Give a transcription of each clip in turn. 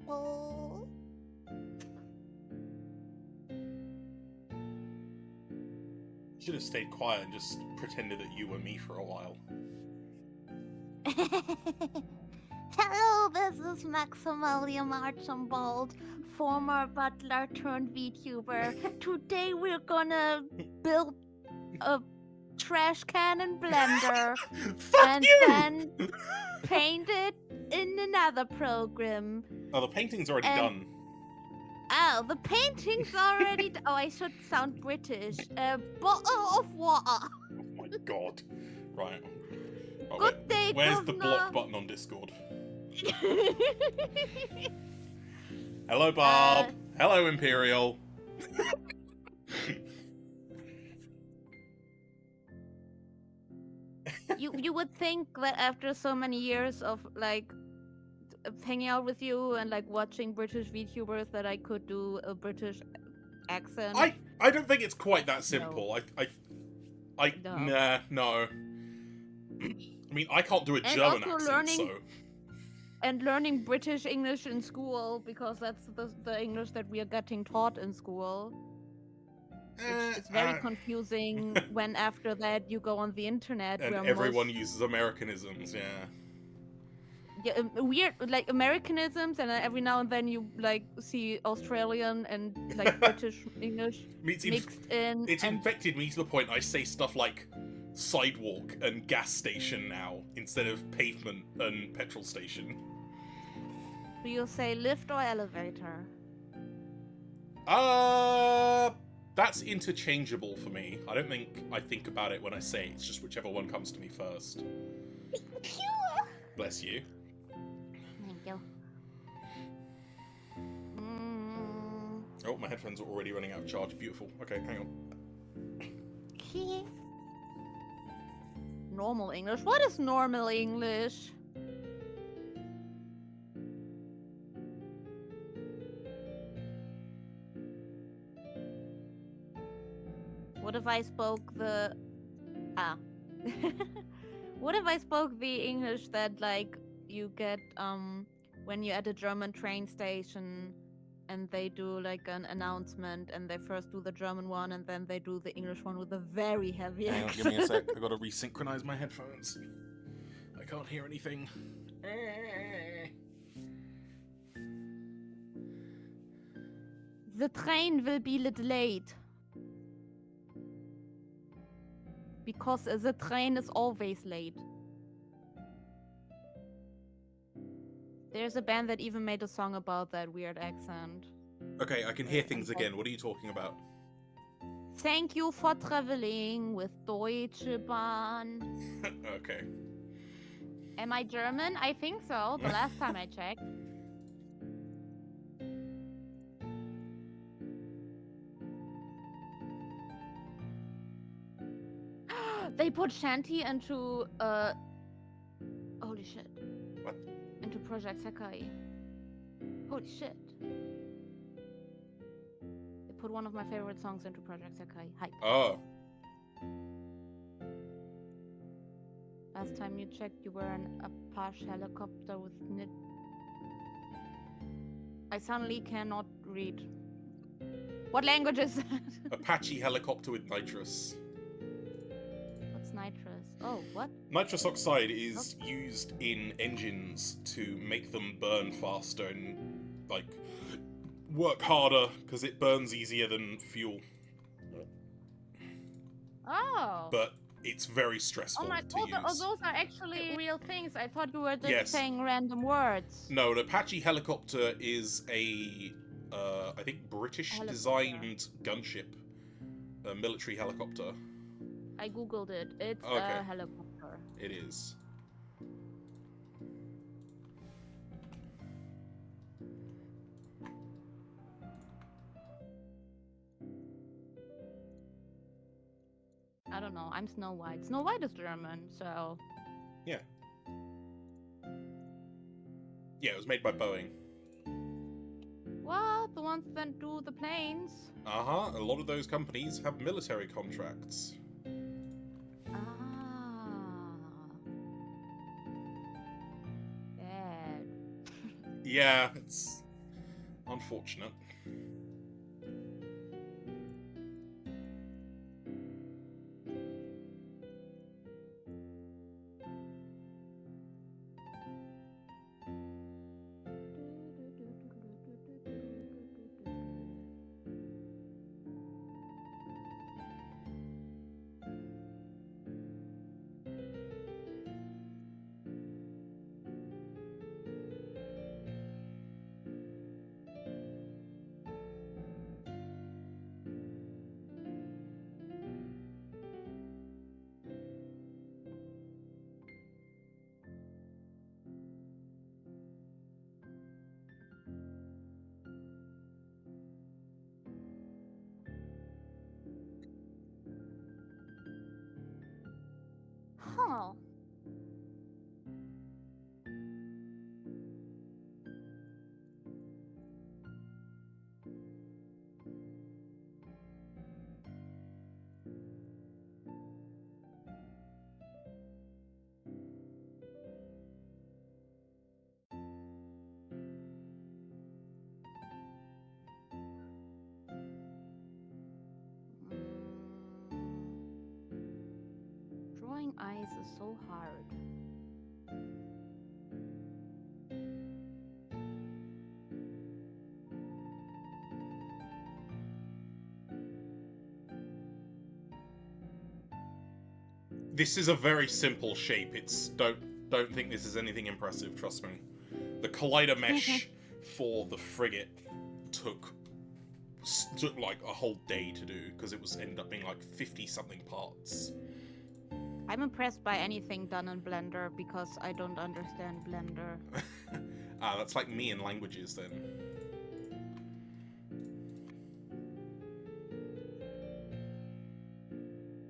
Oh. Should have stayed quiet and just pretended that you were me for a while. Hello, this is Maximilian Archambault, former butler turned VTuber. Today we're gonna build a trash can and blender Fuck and you! then paint it in another program. Oh, the painting's already And- done. Oh, the painting's already. Oh, I should sound British. A bottle of water. Oh my god. Right. Oh, Good day, where's the Governor. block button on Discord? Hello, Bob. Hello, Imperial. you would think that after so many years of like hanging out with you and like watching British VTubers that I could do a British accent. I don't think it's quite that simple. No. No. I mean, I can't do a German accent, so. And learning British English in school, because that's the English that we are getting taught in school. Which is very confusing when after that you go on the internet. And everyone uses Americanisms, yeah. Yeah, weird, like Americanisms, and then every now and then you like see Australian and like British English mixed in. It's infected me to the point I say stuff like sidewalk and gas station now instead of pavement and petrol station. Do you say lift or elevator? That's interchangeable for me. I don't think I think about it when I say it. It's just whichever one comes to me first. Bless you. Thank you. Oh, my headphones are already running out of charge. Beautiful. Okay, hang on. Normal English? What is normal English? What if I spoke the... What if I spoke the English that, like, you get, when you're at a German train station and they do, like, an announcement and they first do the German one and then they do the English one with a very heavy Hang on, accent. give me a sec. I gotta resynchronize my headphones. I can't hear anything. The train will be little late. Because the train is always late. There's a band that even made a song about that weird accent. Okay, I can hear things again. What are you talking about? Thank you for traveling with Deutsche Bahn. Okay. Am I German? I think so, the last time I checked. They put Shanty into, holy shit. What? Into Project Sakai. Holy shit. They put one of my favorite songs into Project Sakai. Hype. Oh. Last time you checked, you were in a Apache helicopter with knit. I suddenly cannot read. What language is that? Apache helicopter with nitrous. What's nitrous? Oh, what? Nitrous oxide is used in engines to make them burn faster and, like, work harder because it burns easier than fuel. Oh. But it's very stressful to use. Those are actually real things. I thought you were just saying random words. No, an Apache helicopter is a, I think, British-designed gunship. A military helicopter. I googled it. It's a helicopter. It is. I don't know. I'm Snow White. Snow White is German, so... Yeah. Yeah, it was made by Boeing. What? The ones that do the planes? Uh-huh. A lot of those companies have military contracts. Bad. Yeah, it's Unfortunate. Huh. Drawing eyes is so hard. This is a very simple shape. It's don't think this is anything impressive. Trust me. The collider mesh for the frigate took like a whole day to do because it was ended up being like 50-something parts. I'm impressed by anything done in Blender because I don't understand Blender. That's like me in languages then.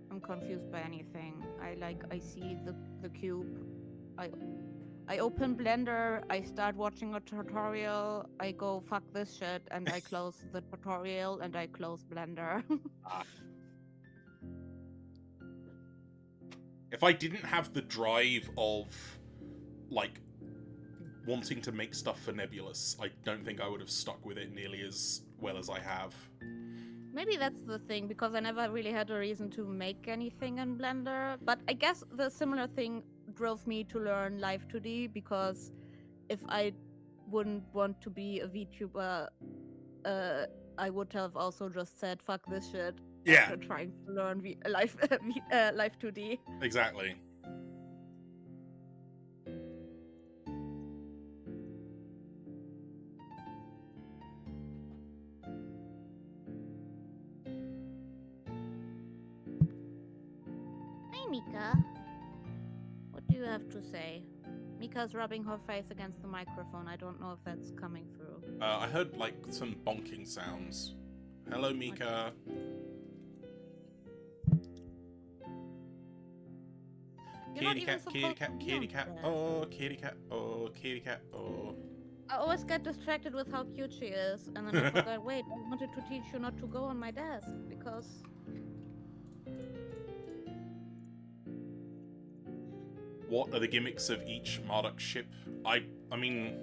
I'm confused by anything. I see the cube. I open Blender, I start watching a tutorial, I go fuck this shit, and I close the tutorial and I close Blender. If I didn't have the drive of like wanting to make stuff for Nebulous, I don't think I would have stuck with it nearly as well as I have. Maybe that's the thing, because I never really had a reason to make anything in Blender. But I guess the similar thing drove me to learn Live 2D, because if I wouldn't want to be a VTuber, I would have also just said, fuck this shit. Yeah. After trying to learn Live 2D. Exactly. Hey, Mika. What do you have to say? Mika's rubbing her face against the microphone. I don't know if that's coming through. I heard like some bonking sounds. Hello, Mika. Kitty cat, kitty cat, kitty cat, oh, kitty cat, oh, kitty cat, oh. I always get distracted with how cute she is, and then I forgot, wait, I wanted to teach you not to go on my desk, because... What are the gimmicks of each Marduk ship? I mean...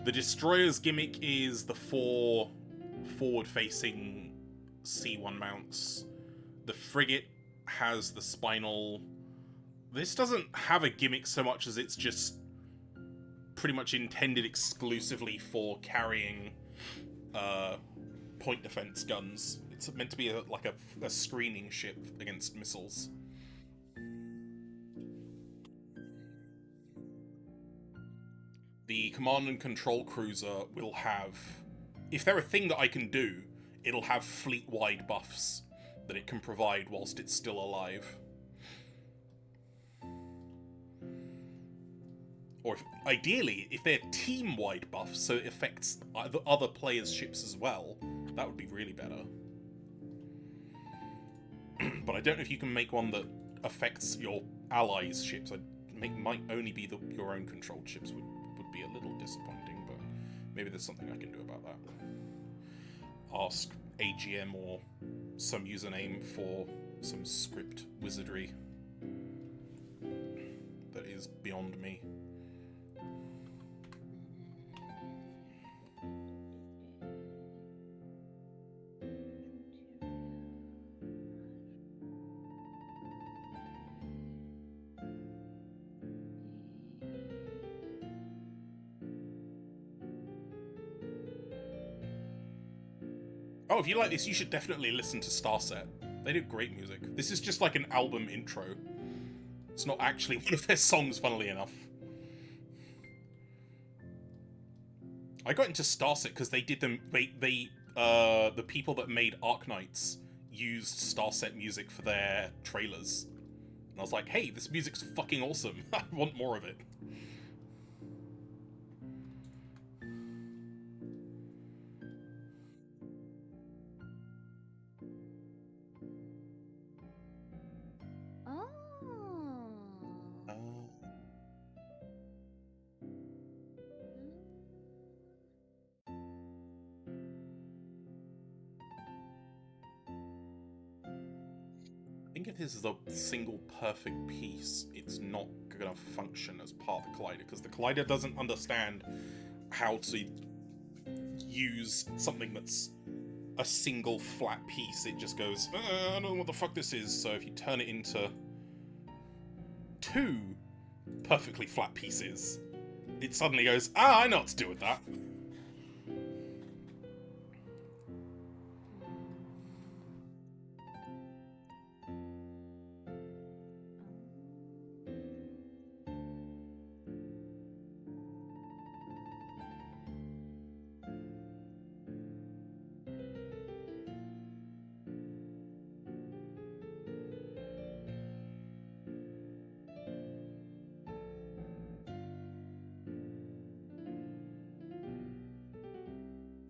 The Destroyer's gimmick is the 4 forward-facing C1 mounts. The Frigate has the spinal... This doesn't have a gimmick so much as it's just pretty much intended exclusively for carrying point defense guns. It's meant to be like a screening ship against missiles. The command and control cruiser will have... If they're a thing that I can do, it'll have fleet-wide buffs that it can provide whilst it's still alive. Or ideally, if they're team-wide buffs, so it affects the other players' ships as well, that would be really better. But I don't know if you can make one that affects your allies' ships. Might only be your own controlled ships would be a little disappointing, but maybe there's something I can do about that. Ask AGM or some username for some script wizardry that is beyond me. Oh, if you like this, you should definitely listen to Starset. They do great music. This is just like an album intro. It's not actually one of their songs, funnily enough. I got into Starset because they did them. The people that made Arknights used Starset music for their trailers, and I was like, "Hey, this music's fucking awesome! I want more of it." Oh. I think if this is a single perfect piece, it's not going to function as part of the collider, because the collider doesn't understand how to use something that's a single flat piece. It just goes, I don't know what the fuck this is. So if you turn it into two perfectly flat pieces, it suddenly goes, I know what to do with that.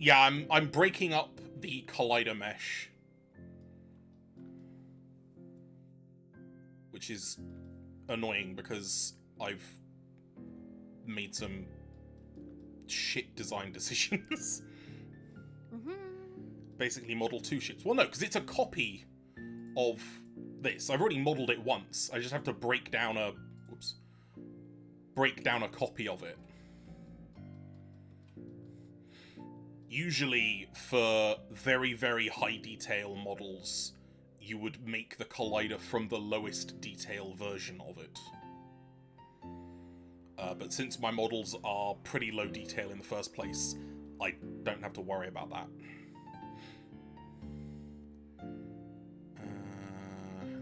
Yeah, I'm breaking up the collider mesh, which is annoying because I've made some shit design decisions. Basically model two ships. Well, no, because it's a copy of this. I've already modeled it once. I just have to break down a copy of it. Usually, for very, very high detail models, you would make the collider from the lowest detail version of it. But since my models are pretty low detail in the first place, I don't have to worry about that. How the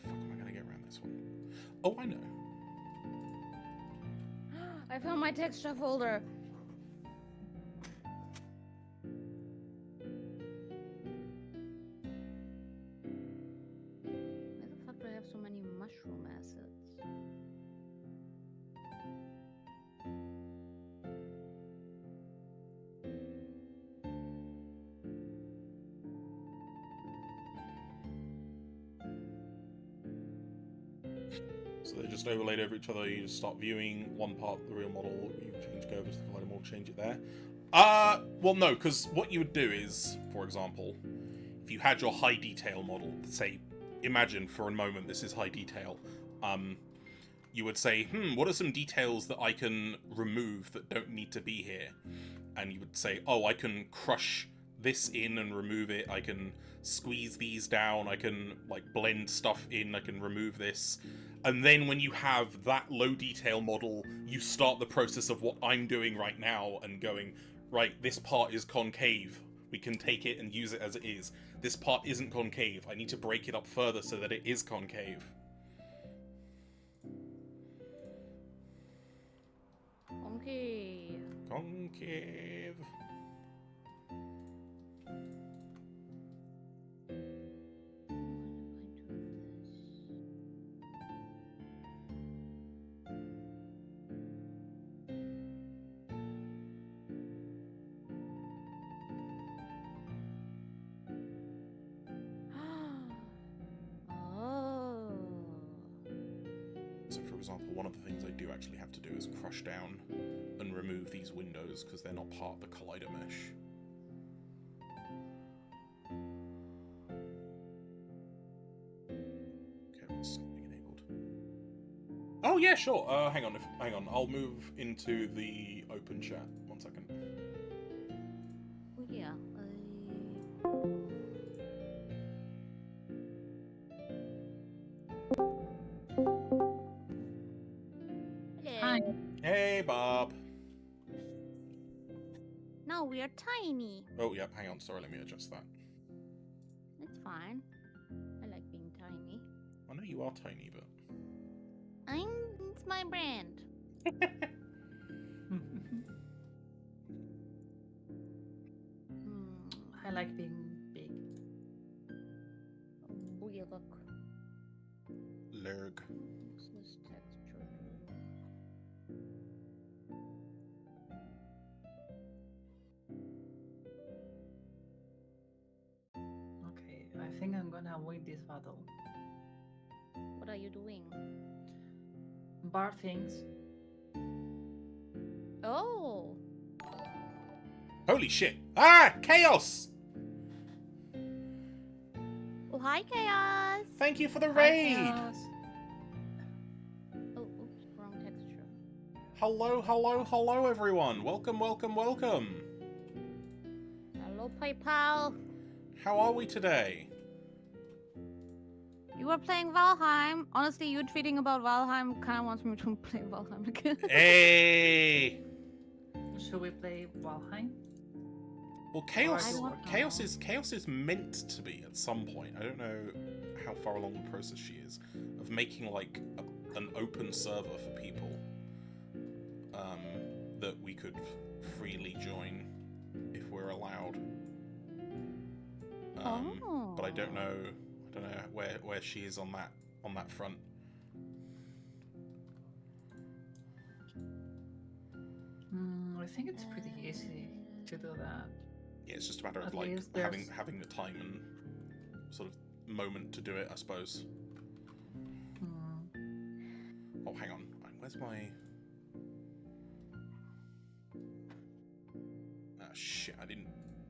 fuck am I going to get around this one? Oh, I know. I found my texture folder. Why the fuck do I have so many mushroom assets? So they're just overlaid over each other. You just start viewing one part of the real model, you change go over to the collider model, change it there. Well, no, because what you would do is, for example, if you had your high detail model, say, imagine for a moment this is high detail, you would say, what are some details that I can remove that don't need to be here? And you would say, oh, I can crush this in and remove it, I can squeeze these down, I can like blend stuff in, I can remove this. And then when you have that low detail model, you start the process of what I'm doing right now and going, right, this part is concave, we can take it and use it as it is. This part isn't concave, I need to break it up further so that it is concave. Concave. Concave. So, for example, one of the things I do actually have to do is crush down and remove these windows because they're not part of the collider mesh. Okay, what's something enabled? Oh yeah, sure. Hang on. I'll move into the open chat. 1 second. Oh yeah. Hello. Hi. Hey, Bob. No, we are tiny. Oh, yeah, hang on. Sorry, let me adjust that. It's fine. I like being tiny. I know you are tiny, but... It's my brand. I like being big. Weird. Lurg. What's this texture? Okay, I think I'm gonna win this battle. What are you doing? Bar things. Oh. Holy shit! Ah! Chaos! Oh, hi, Chaos. Thank you for the Hi, raid! Chaos. Oh, oops, wrong texture. Hello, hello, hello, everyone! Welcome, welcome, welcome! Hello, PayPal. How are we today? You were playing Valheim. Honestly, you tweeting about Valheim kind of wants me to play Valheim again. Hey! Should we play Valheim? Well, I chaos don't chaos is meant to be at some point. I don't know how far along the process she is of making like an open server for people that we could freely join if we're allowed. But I don't know where she is on that front. I think it's pretty easy to do that. Yeah, it's just a matter of At like least there's- having the time and sort of moment to do it, I suppose. Oh, hang on. Where's my... Ah, shit. I didn't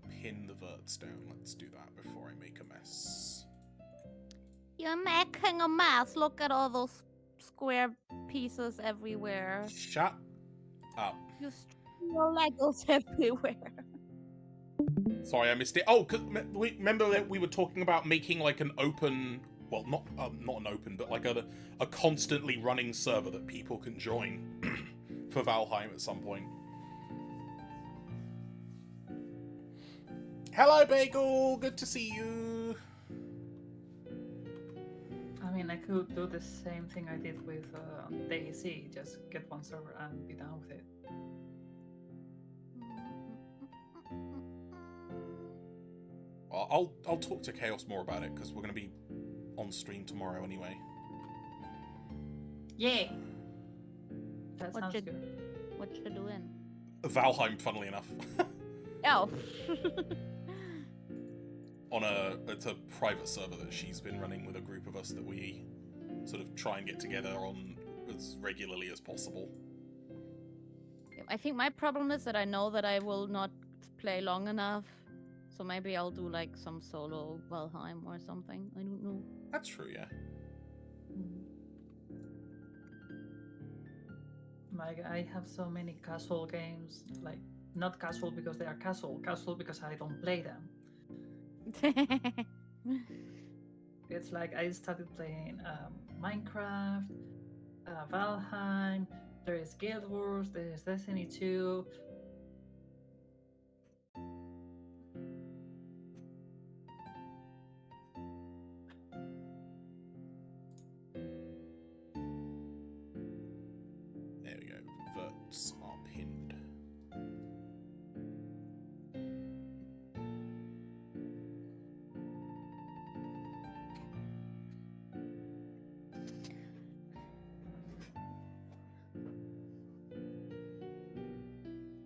pin the verts down. Let's do that before I make a mess. You're making a mess. Look at all those square pieces everywhere. Shut up. You your Legos everywhere. Sorry, I missed it. Oh, remember that we were talking about making like an open... Well, not an open, but like a constantly running server that people can join for Valheim at some point. Hello, Bagel! Good to see you! I mean, I could do the same thing I did with DayZ, just get one server and be done with it. Well, I'll talk to Chaos more about it, because we're going to be on stream tomorrow anyway. Yeah! That What sounds you- good. What you doing? Valheim, funnily enough. Oh. It's a private server that she's been running with a group of us that we sort of try and get together on as regularly as possible. I think my problem is that I know that I will not play long enough. So maybe I'll do like some solo Valheim or something. I don't know. That's true, yeah. Like, I have so many casual games, like, not casual because they are casual because I don't play them. It's like I started playing Minecraft, Valheim, there is Guild Wars, there is Destiny 2. There we go. Verts are pinned.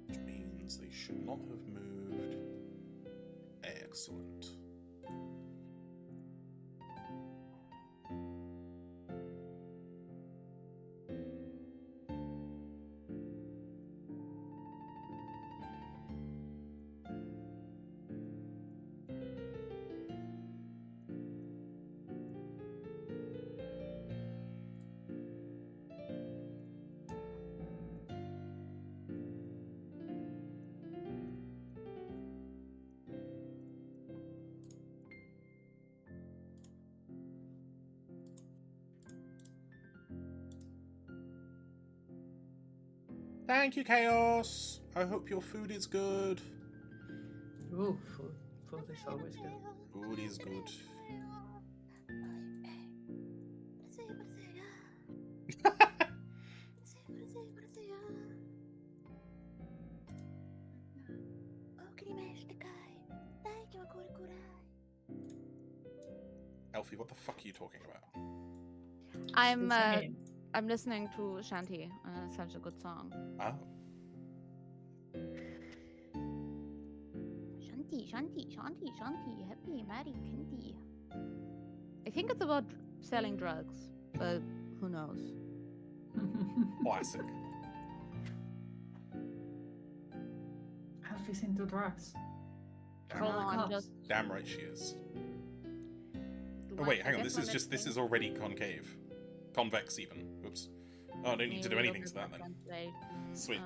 Which means they should not have moved. Excellent. Thank you, Chaos. I hope your food is good. Ooh, food. Food is always good. Food is good. Elfie, what the fuck are you talking about? I'm She's singing. I'm listening to Shanti. Such a good song. Oh. Shanti, Shanti, Shanti, Shanti, happy, merry, candy. I think it's about selling drugs, but who knows? Classic. Alfie's into drugs. Hold on, Cops. just Damn right she is. Oh wait, hang on. This is already concave, convex even. Oops. Oh, I don't need to do anything to that then. Sweet.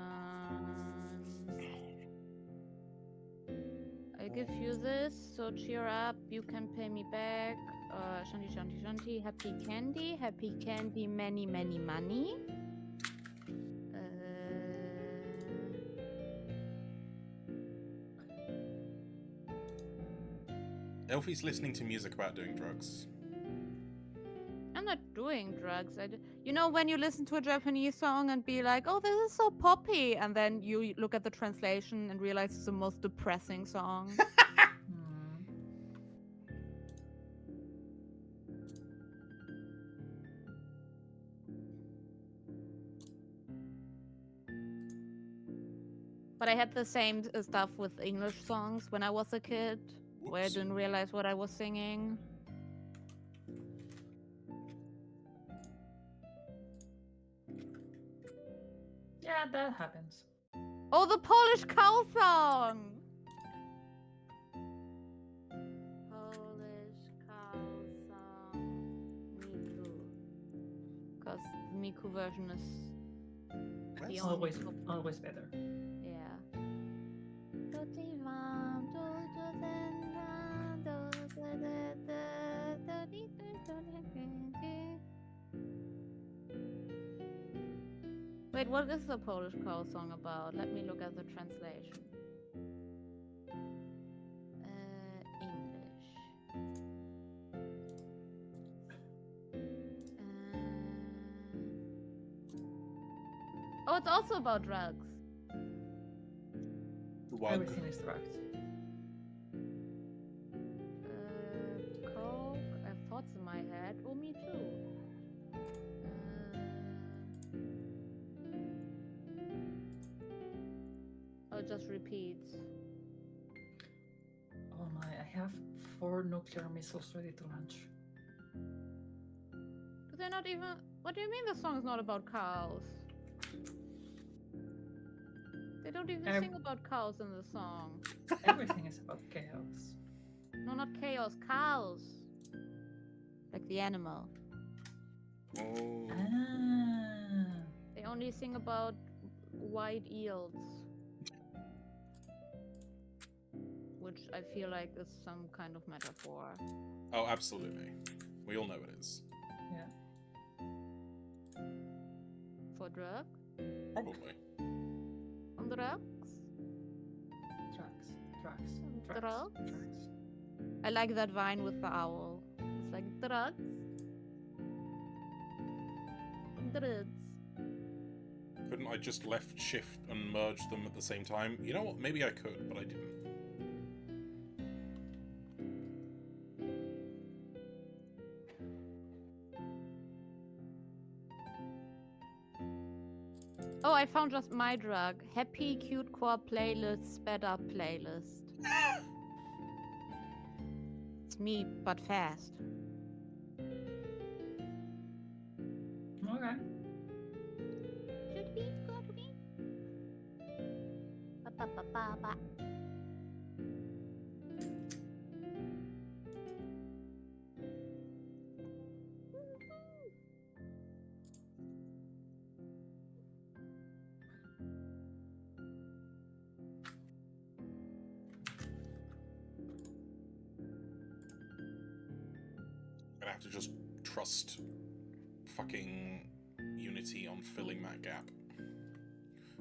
I give you this, so cheer up. You can pay me back. Shanti, Shanti, Shanti. Happy candy, many, many money. Elfie's listening to music about doing drugs. I'm not doing drugs. You know, when you listen to a Japanese song and be like, oh, this is so poppy, and then you look at the translation and realize it's the most depressing song. But I had the same stuff with English songs when I was a kid, where I Whoops. didn't realize what I was singing. Yeah, that happens. Oh, the Polish cow song! Polish cow song. Miku. Because the Miku version is the only Always better. Yeah. Wait, what is the Polish cow song about? Let me look at the translation. English. Oh, it's also about drugs. Everything is drugs. Coke. I have thoughts in my head. Oh, me too. Oh, it just repeats. Oh my, I have 4 nuclear missiles ready to launch. But they're not even... What do you mean the song's not about cows? They don't even sing about cows in the song. Everything is about chaos. No, not chaos. Cows. Like the animal. Oh. Ah. They only sing about white eels. Which I feel like is some kind of metaphor. Oh, absolutely. We all know it is. Yeah. For drug? Probably. On drugs? Drugs. I like that vine with the owl. It's like drugs. Drugs. Couldn't I just left shift and merge them at the same time? You know what? Maybe I could, but I didn't. Oh, I found just my drug. Happy Cute Core Playlist, Sped Up Playlist. It's me, but fast. Okay. Should be, got me. Ba ba ba ba ba. I'm gonna have to just trust fucking Unity on filling that gap.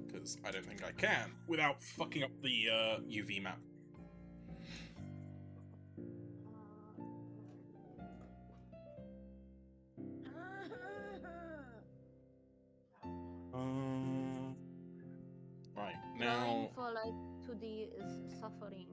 Because I don't think I can without fucking up the UV map. Drawing Now, for like 2D is suffering.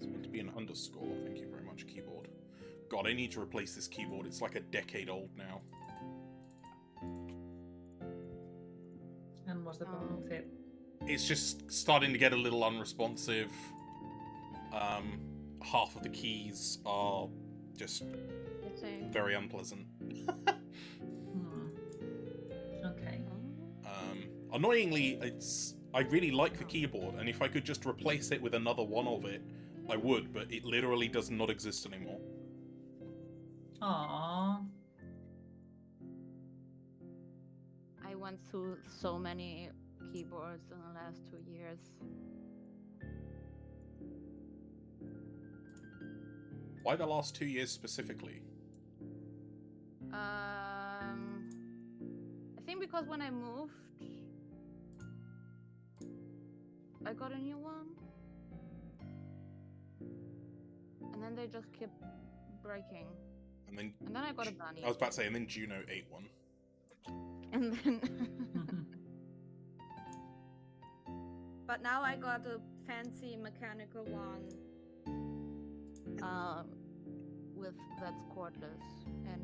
that's meant to be an underscore. Thank you very much, keyboard. God, I need to replace this keyboard. It's like a decade old now. And what's the problem with it? It's just starting to get a little unresponsive. Half of the keys are just very unpleasant. Okay. Annoyingly, I really like the keyboard, and if I could just replace it with another one of it, I would, but it literally does not exist anymore. Aww. I went through so many keyboards in the last 2 years. Why the last 2 years specifically? I think because when I moved, I got a new one, and then they just kept breaking. And then I got a bunny. I was about to say, and then Juno ate one. And then but now I got a fancy mechanical one that's cordless and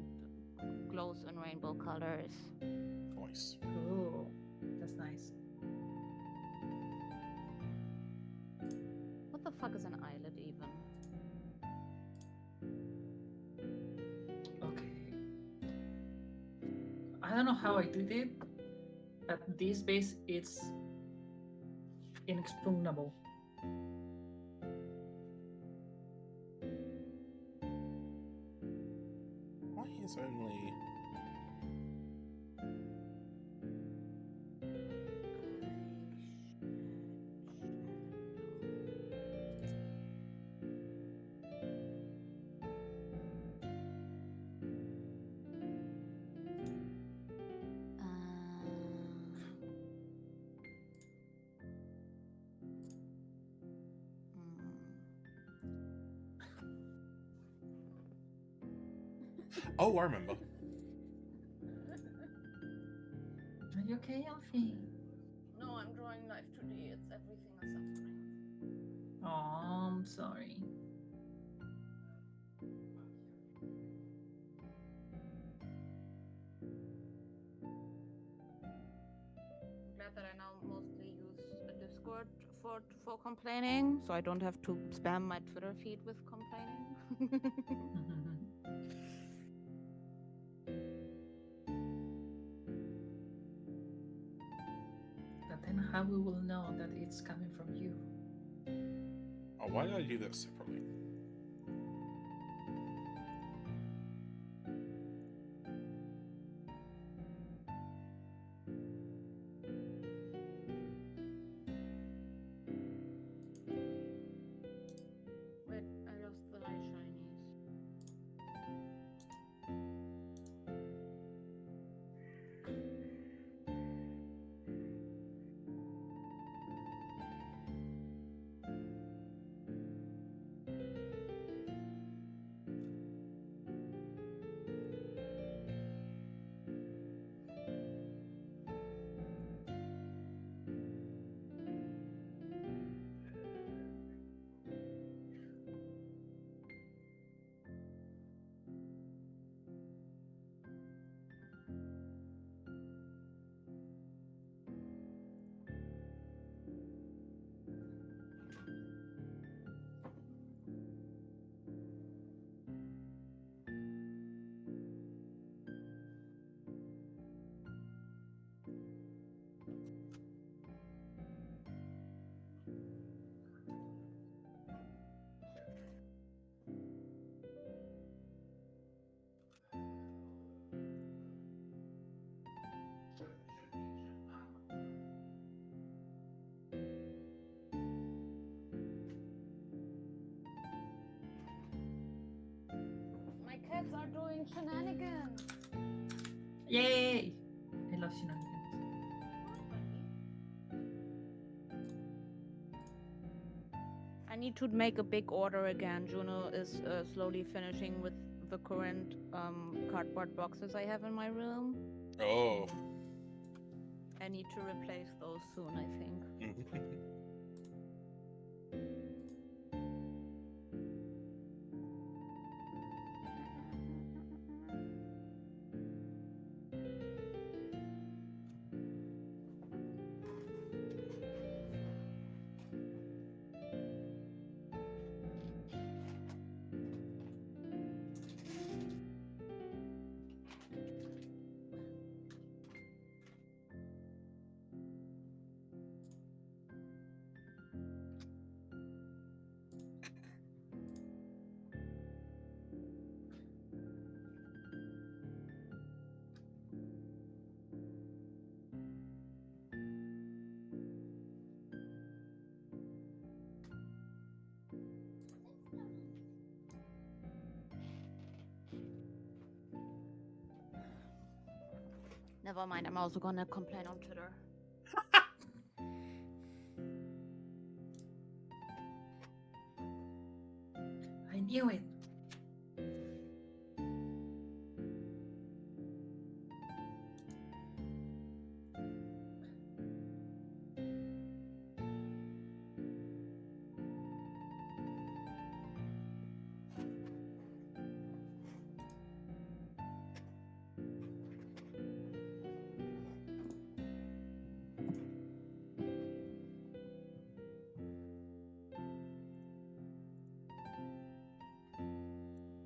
glows in rainbow colors. Nice. Ooh, that's nice. What the fuck is an eyelet even? Okay. I don't know how I did it. At this base, it's inexpugnable. Why is only... Oh, I remember. Are you okay, Alfie? No, I'm drawing life 2D. It's everything is suffering. Oh, I'm sorry. I'm glad that I now mostly use a Discord for complaining, so I don't have to spam my Twitter feed with complaining. But then how we will know that it's coming from you? Oh, why did I do that separately? Wait, I lost the light shinies. playing shenanigans. Yay! I love shenanigans. I need to make a big order again. Juno is slowly finishing with the current cardboard boxes I have in my room. Oh. I need to replace those soon, I think. Never mind, I'm also gonna complain on Twitter. I knew it.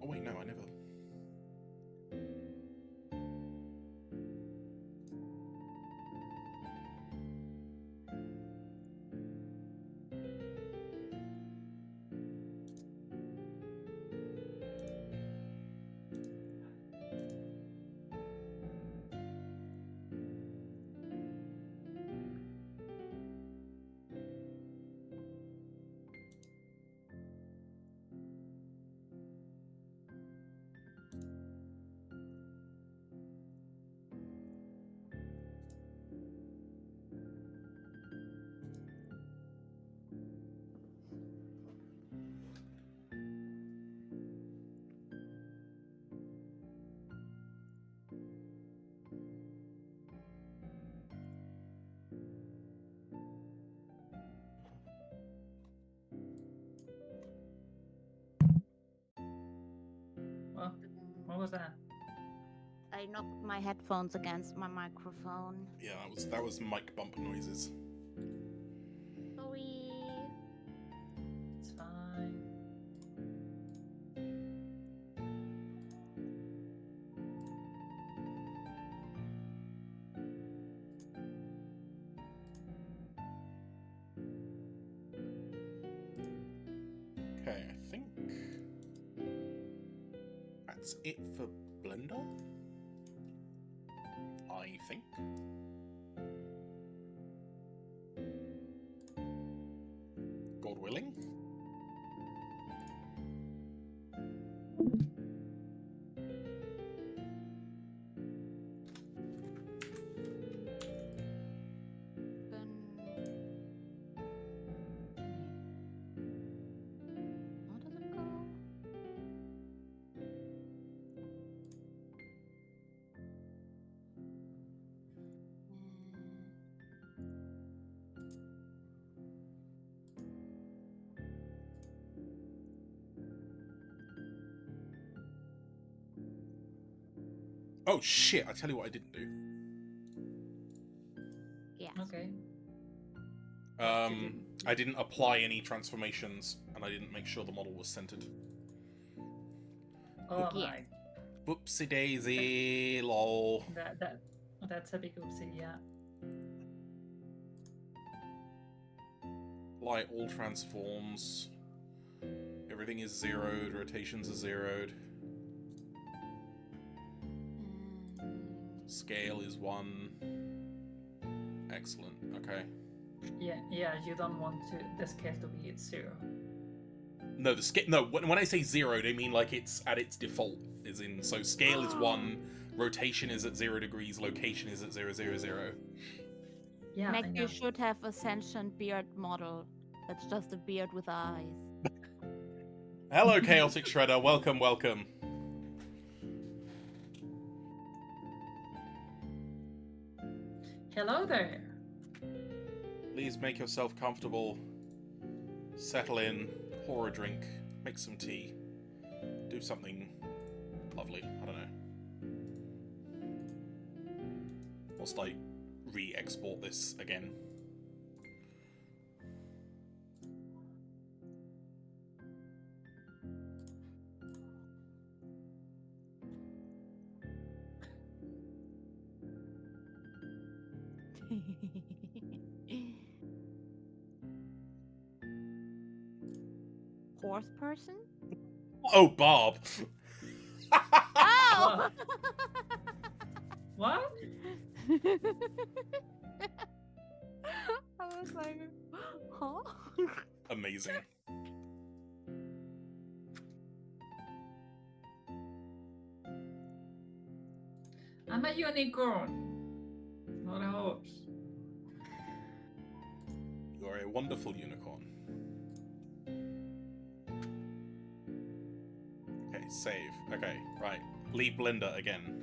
Oh wait, no, I never. Well, what was that? I knocked my headphones against my microphone. Yeah, that was mic bump noises. Sorry. It's fine. Okay, I think that's it for Blender. I think. God willing. How does it go? Oh shit, I tell you what I didn't do. Yes. Okay. I didn't apply any transformations, and I didn't make sure the model was centered. Oh Yeah. my. Whoopsie daisy, lol. That's a big oopsie, yeah. Light all transforms. Everything is zeroed, rotations are zeroed. Scale is 1. Excellent, okay. Yeah, you don't want the scale to be 0. No, the scale. No, when I say 0, they mean like it's at its default. Is in so scale is 1, rotation is at 0 degrees, location is at 0, 0, 0. Yeah, Meg, I know. you should have a sentient beard model. That's just a beard with eyes. Hello, Chaotic Shredder. Welcome, welcome. Hello there. Please make yourself comfortable. Settle in, pour a drink, make some tea, do something lovely. I don't know. Whilst I re-export this again. Horse person? Oh, Barb! Oh! What? I was like, huh? Amazing. I'm a unicorn, not a horse. You are a wonderful unicorn. Okay, save. Okay, right. Leave Blender again.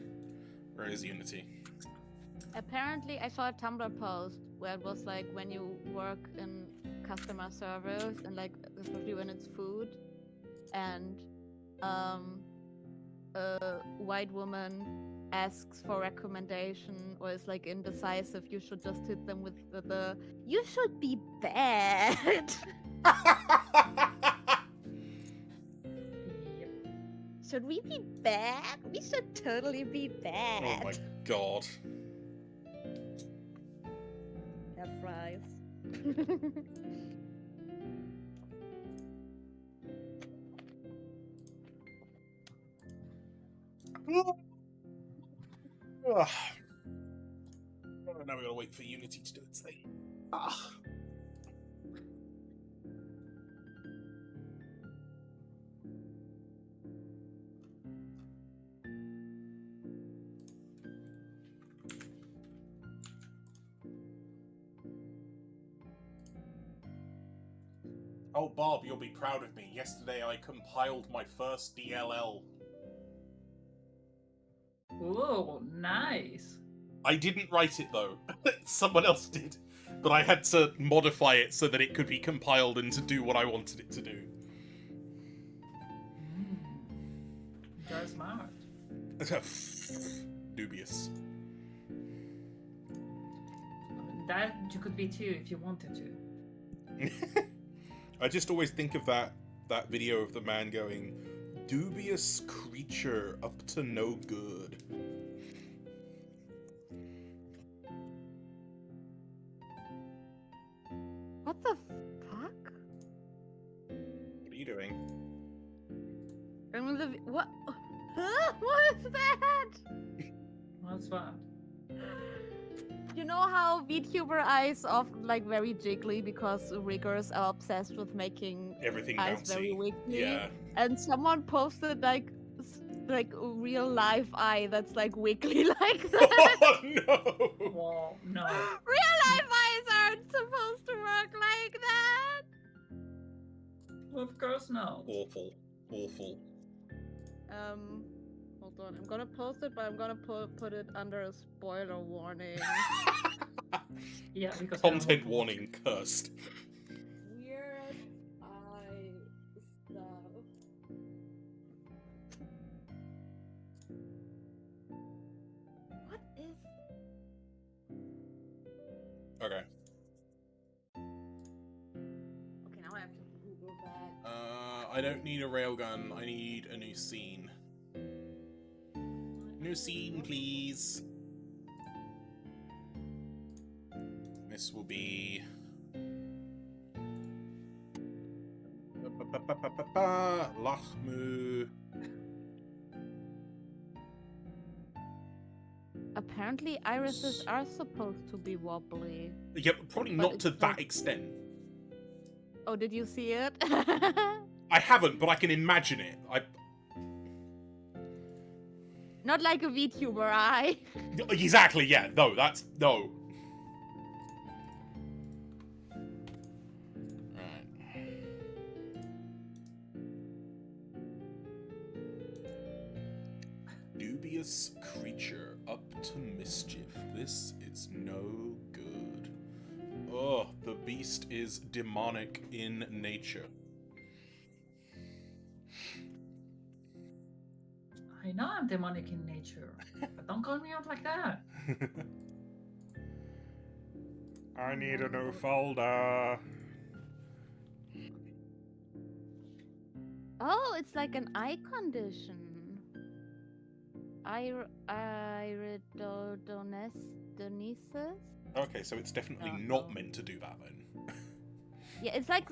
Where is Unity? Apparently, I saw a Tumblr post where it was like when you work in customer service and like especially when it's food, and a white woman asks for recommendation or is like indecisive, you should just hit them with the "you should be bad." Yep. Should we be bad? We should totally be bad. Oh my god. Have fries. Ugh. Now we gotta wait for Unity to do its thing. Ah. Oh, Bob, you'll be proud of me. Yesterday I compiled my first DLL. Ooh, nice. I didn't write it though. Someone else did. But I had to modify it so that it could be compiled and to do what I wanted it to do. You're smart. Dubious. That you could be too if you wanted to. I just always think of that video of the man going, "Dubious creature up to no good." What the fuck? What are you doing? What? Huh? What is that? What's that? You know how VTuber eyes often like very jiggly because riggers are obsessed with making Everything eyes bouncy. very wiggly? Yeah. And someone posted like a real life eye that's like wiggly like that. Oh no! Whoa, no. Real life eyes aren't supposed to work like that. Of course not. Awful. Awful. Hold on. I'm gonna post it, but I'm gonna put it under a spoiler warning. Yeah, because I don't Content want to warning cursed. Weird eye stuff. What is? Okay. Okay, now I have to Google that. I don't need a railgun. I need a new scene. New scene, please. This will be... Lachmu. Apparently, irises are supposed to be wobbly. Yeah, probably But not it's to like- that extent. Oh, did you see it? I haven't, but I can imagine it. Not like a VTuber, I. Exactly, yeah. No, that's... No. Right. Dubious creature up to mischief. This is no good. Oh, the beast is demonic in nature. I know I'm demonic in nature, but don't call me out like that. I need a new folder. Oh, it's like an eye condition. Iridodonesis? Okay, so it's definitely not meant to do that then. Yeah, it's like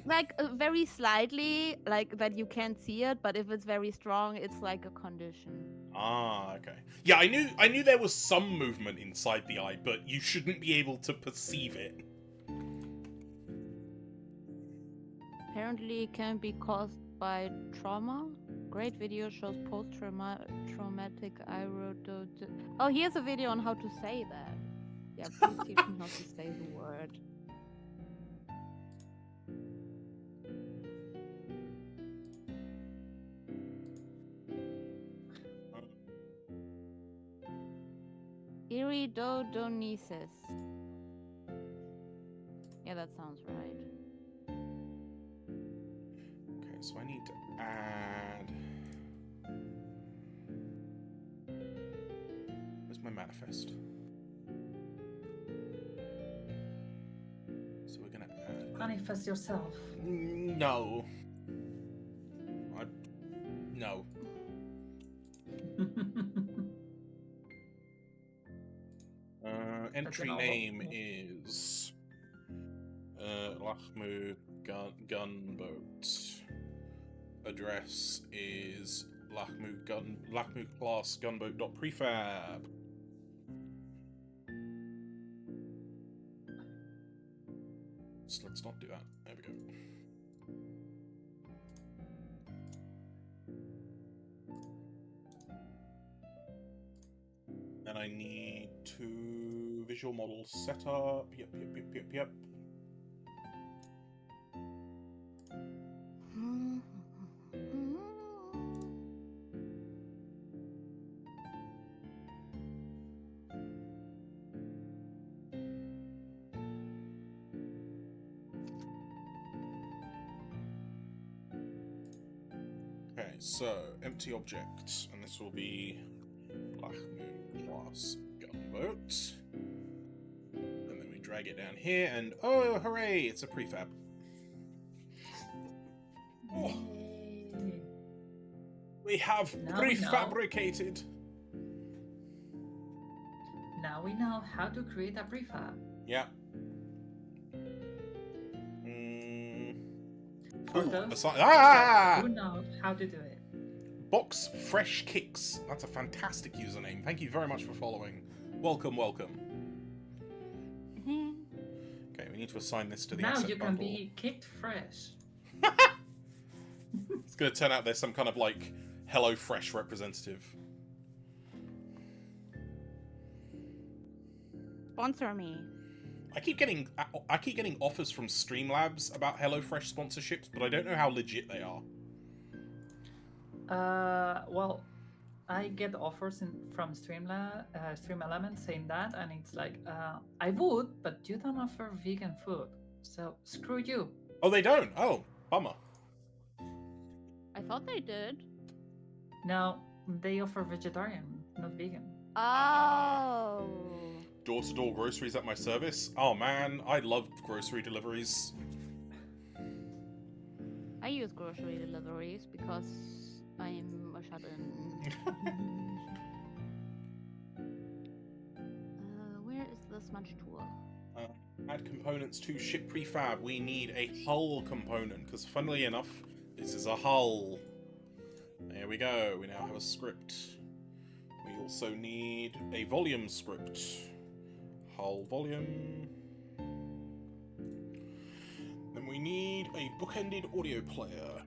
very slightly, like that you can't see it, but if it's very strong, it's like a condition. Ah, okay. Yeah, I knew there was some movement inside the eye, but you shouldn't be able to perceive it. Apparently, it can be caused by trauma. Great video shows post-traumatic iridodonesis. Oh, here's a video on how to say that. Yeah, please teach me how to say the word. Iridodonesis. Yeah, that sounds right. Okay, so I need to add... Where's my manifest? So we're gonna add... Manifest yourself. No. No. Entry name is Lachmu Gunboat. Address is Lachmu class gunboat.prefab. So let's not do that. There we go. And I need to visual model setup. Yep. Okay, so empty object, and this will be Lachmu class gunboat. And then we drag it down here, and oh, hooray! It's a prefab. Oh, we have prefabricated. Now we know how to create a prefab. Yeah. For those who know how to do it. Box Fresh Kicks. That's a fantastic username. Thank you very much for following. Welcome. Okay, we need to assign this to the asset Now you can bundle. be kicked fresh. It's going to turn out there's some kind of like Hello Fresh representative. Sponsor me. I keep getting offers from Streamlabs about HelloFresh sponsorships, but I don't know how legit they are. Well, I get offers from Stream Elements saying that, and it's like, I would, but you don't offer vegan food, so screw you. Oh, they don't? Oh, bummer. I thought they did. No, they offer vegetarian, not vegan. Oh. Door-to-door groceries at my service? Oh man, I love grocery deliveries. I use grocery deliveries because I'm a shut-in. Where is the smudge tool? Add components to ship prefab. We need a hull component, because funnily enough, this is a hull. There we go. We now have a script. We also need a volume script. Hull volume. Then we need a bookended audio player.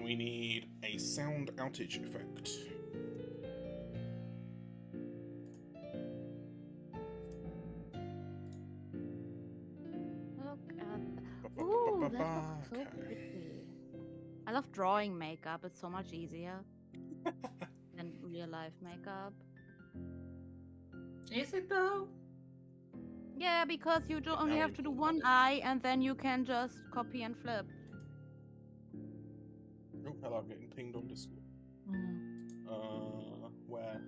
we need a sound outage effect. Look at ooh, that looks so pretty. I love drawing makeup. It's so much easier than real life makeup. Is it though? Yeah, because you only Now have we to do will one have it. eye and then you can just copy and flip. Oh, hello, I'm getting pinged on Discord. Where?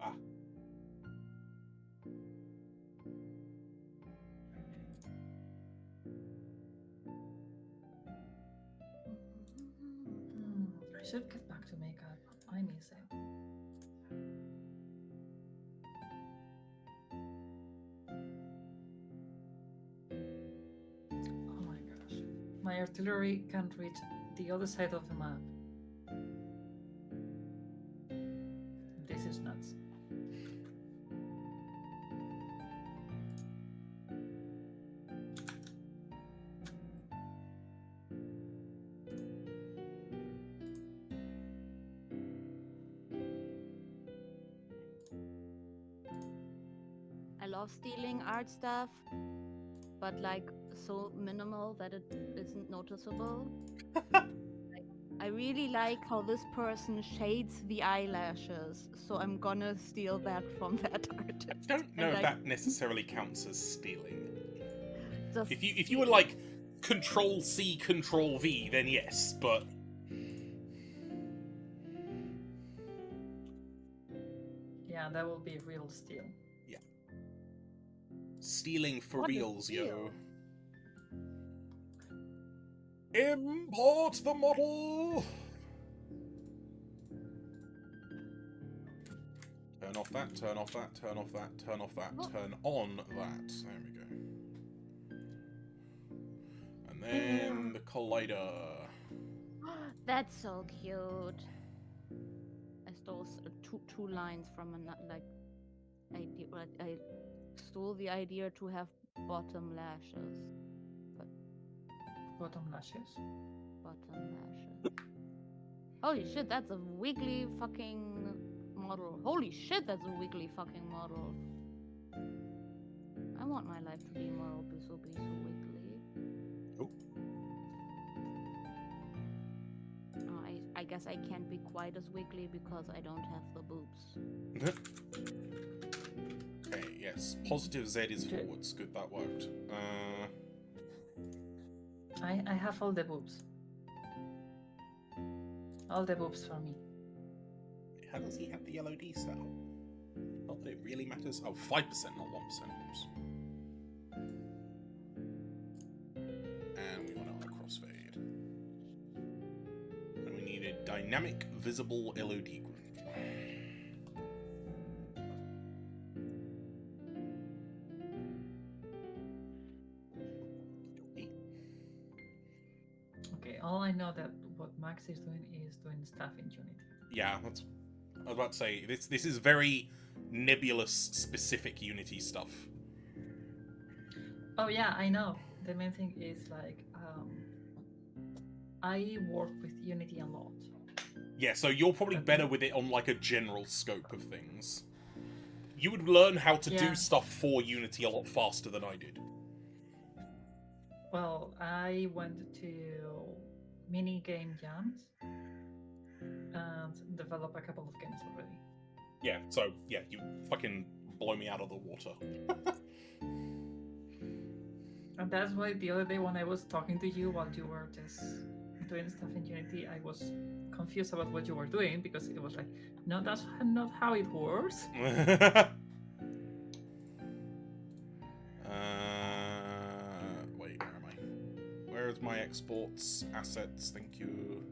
Ah. I should get back to makeup. I miss it. Oh my gosh. My artillery can't reach the other side of the map. This is nuts. I love stealing art stuff, but like so minimal that it isn't noticeable. I really like how this person shades the eyelashes, so I'm gonna steal that from that artist. I don't know And, if like, that necessarily counts as stealing. just If you were like Control C, Control V, then yes, but Yeah, that will be real steal. stealing for What is reals, yo. steal? Import the model! Turn off that, turn off that, turn off that, turn off that, turn on that. There we go. And then the collider. That's so cute. I stole two lines from like idea. I stole the idea to have bottom lashes, but Bottom lashes. bottom lashes. Holy shit, that's a wiggly fucking model. Holy shit, that's a wiggly fucking model. I want my life to be more so wiggly. Oh. I guess I can't be quite as wiggly because I don't have the boobs. Okay, yes. Positive Z is forwards. Good, that worked. I have all the boobs. All the boobs for me. How does he have the yellow D cell? Not that it really matters. Oh, 5%, not 1%. Oops. And we want it on a crossfade. And we need a dynamic visible LOD group. Okay, all I know that what Max is doing stuff in Unity. Yeah, that's. I was about to say this is very Nebulous specific Unity stuff. Oh yeah, I know. The main thing is like I work with Unity a lot. Yeah, so you're probably better with it on like a general scope of things. You would learn how to do stuff for Unity a lot faster than I did. Well, I went to mini game jams and developed a couple of games already. Yeah, so yeah, you fucking blow me out of the water. And that's why the other day when I was talking to you while you were just doing stuff in Unity, I was confused about what you were doing because it was like, no, that's not how it works. Wait, where am I? Where's my exports, assets? Thank you.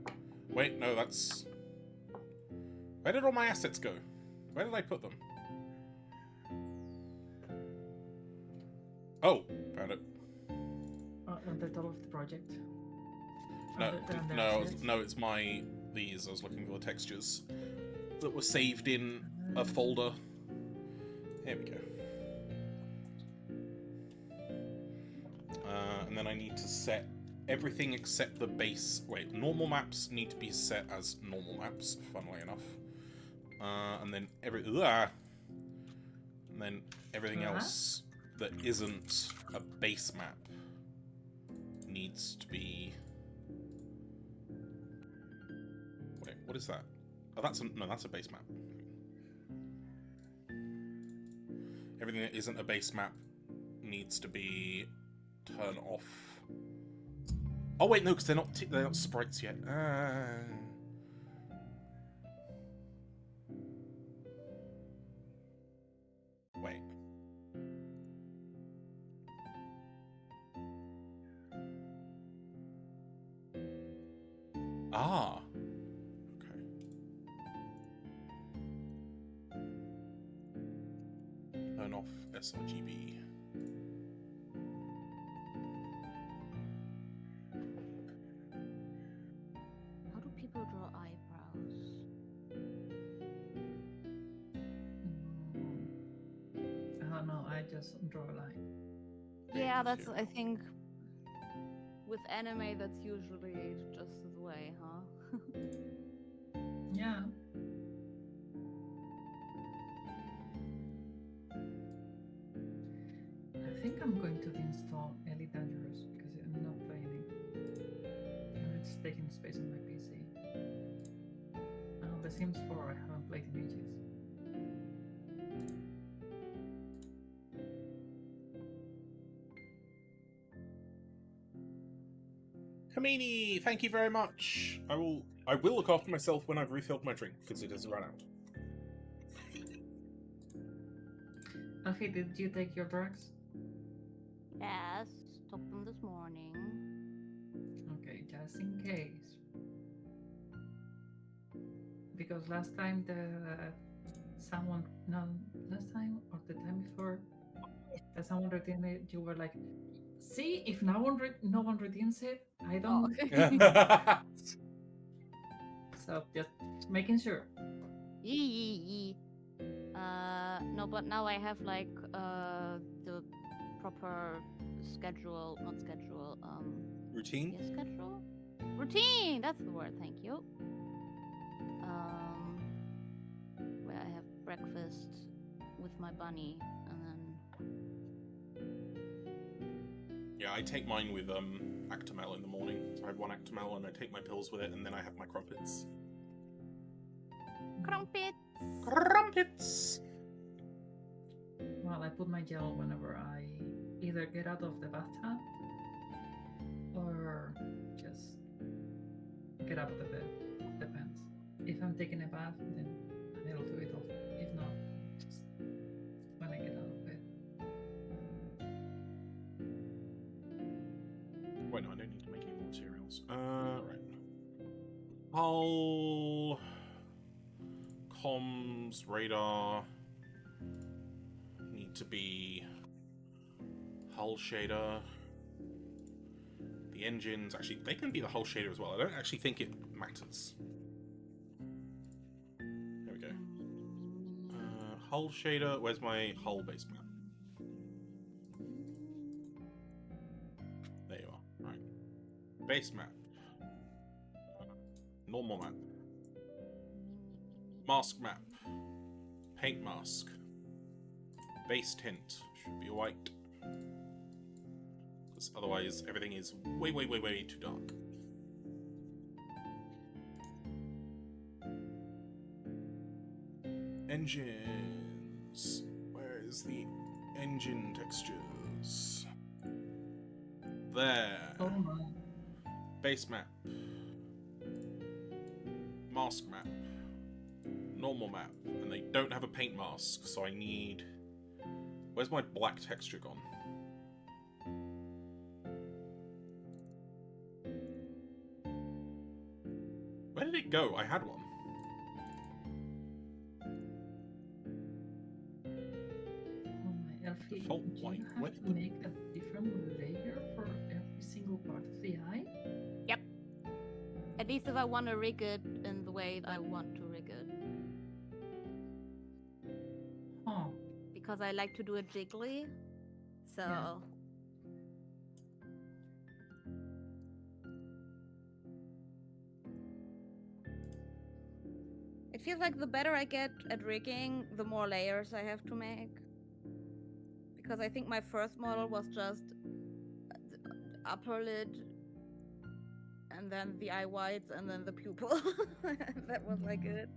Wait, no, that's. Where did all my assets go? Where did I put them? Oh, found it. At the top of the project. No, it's my these. I was looking for the textures that were saved in a folder. Here we go. And then I need to set everything except the base. Wait, normal maps need to be set as normal maps, funnily enough. And then everything else that isn't a base map needs to be. Wait, what is that? Oh, that's a base map. Everything that isn't a base map needs to be turn off. Oh wait, no, because they're not sprites yet. Wait. Ah. Okay. Turn off sRGB. How do people draw eyebrows? I don't know. I just draw a line. Yeah, that's, I think, with anime, that's usually just the way, huh? Yeah. I think I'm going to install Elite Dangerous because I'm not playing it. And it's taking space on my PC. The Sims 4 I haven't played in ages. Kamini, thank you very much. I will look after myself when I've refilled my drink because it has run out. Alfie, did you take your drugs? Yes, took them this morning. Okay, just in case. Because last time last time or the time before, that someone redeemed it, you were like, see, if no one redeems it, I don't. So just making sure. Yee. No, but now I have like the proper schedule, not schedule, Routine? yeah, schedule? Routine, that's the word, thank you. Where I have breakfast with my bunny, and then... Yeah, I take mine with Actimel in the morning. So I have one Actimel and I take my pills with it, and then I have my crumpets. Crumpets! Crumpets! Well, I put my gel whenever I either get out of the bathtub or just get out of the bed. Depends. If I'm taking a bath, then I'll do it also. If not, just when I get out of bed. Wait, no, I don't need to make any more materials. Right. Hull... Comms, radar... Need to be... Hull shader... The engines, actually, they can be the hull shader as well. I don't actually think it matters. There we go. Hull shader, where's my hull base map? There you are, right. Base map. Normal map. Mask map. Paint mask. Base tint. Should be white. Because otherwise everything is way too dark. Engines. Where is the engine textures? There. Oh my. Base map. Mask map. Normal map. And they don't have a paint mask, so I need... Where's my black texture gone? Where did it go? I had one. Oh my, Elfie, Default do white. you have to make a different layer for every single part of the eye? Yep. At least if I want to rig it in the way I want to rig it. Oh, Because I like to do it jiggly. So... Yeah. feels like the better I get at rigging, the more layers I have to make. Because I think my first model was just upper lid, and then the eye whites, and then the pupil. That was like it.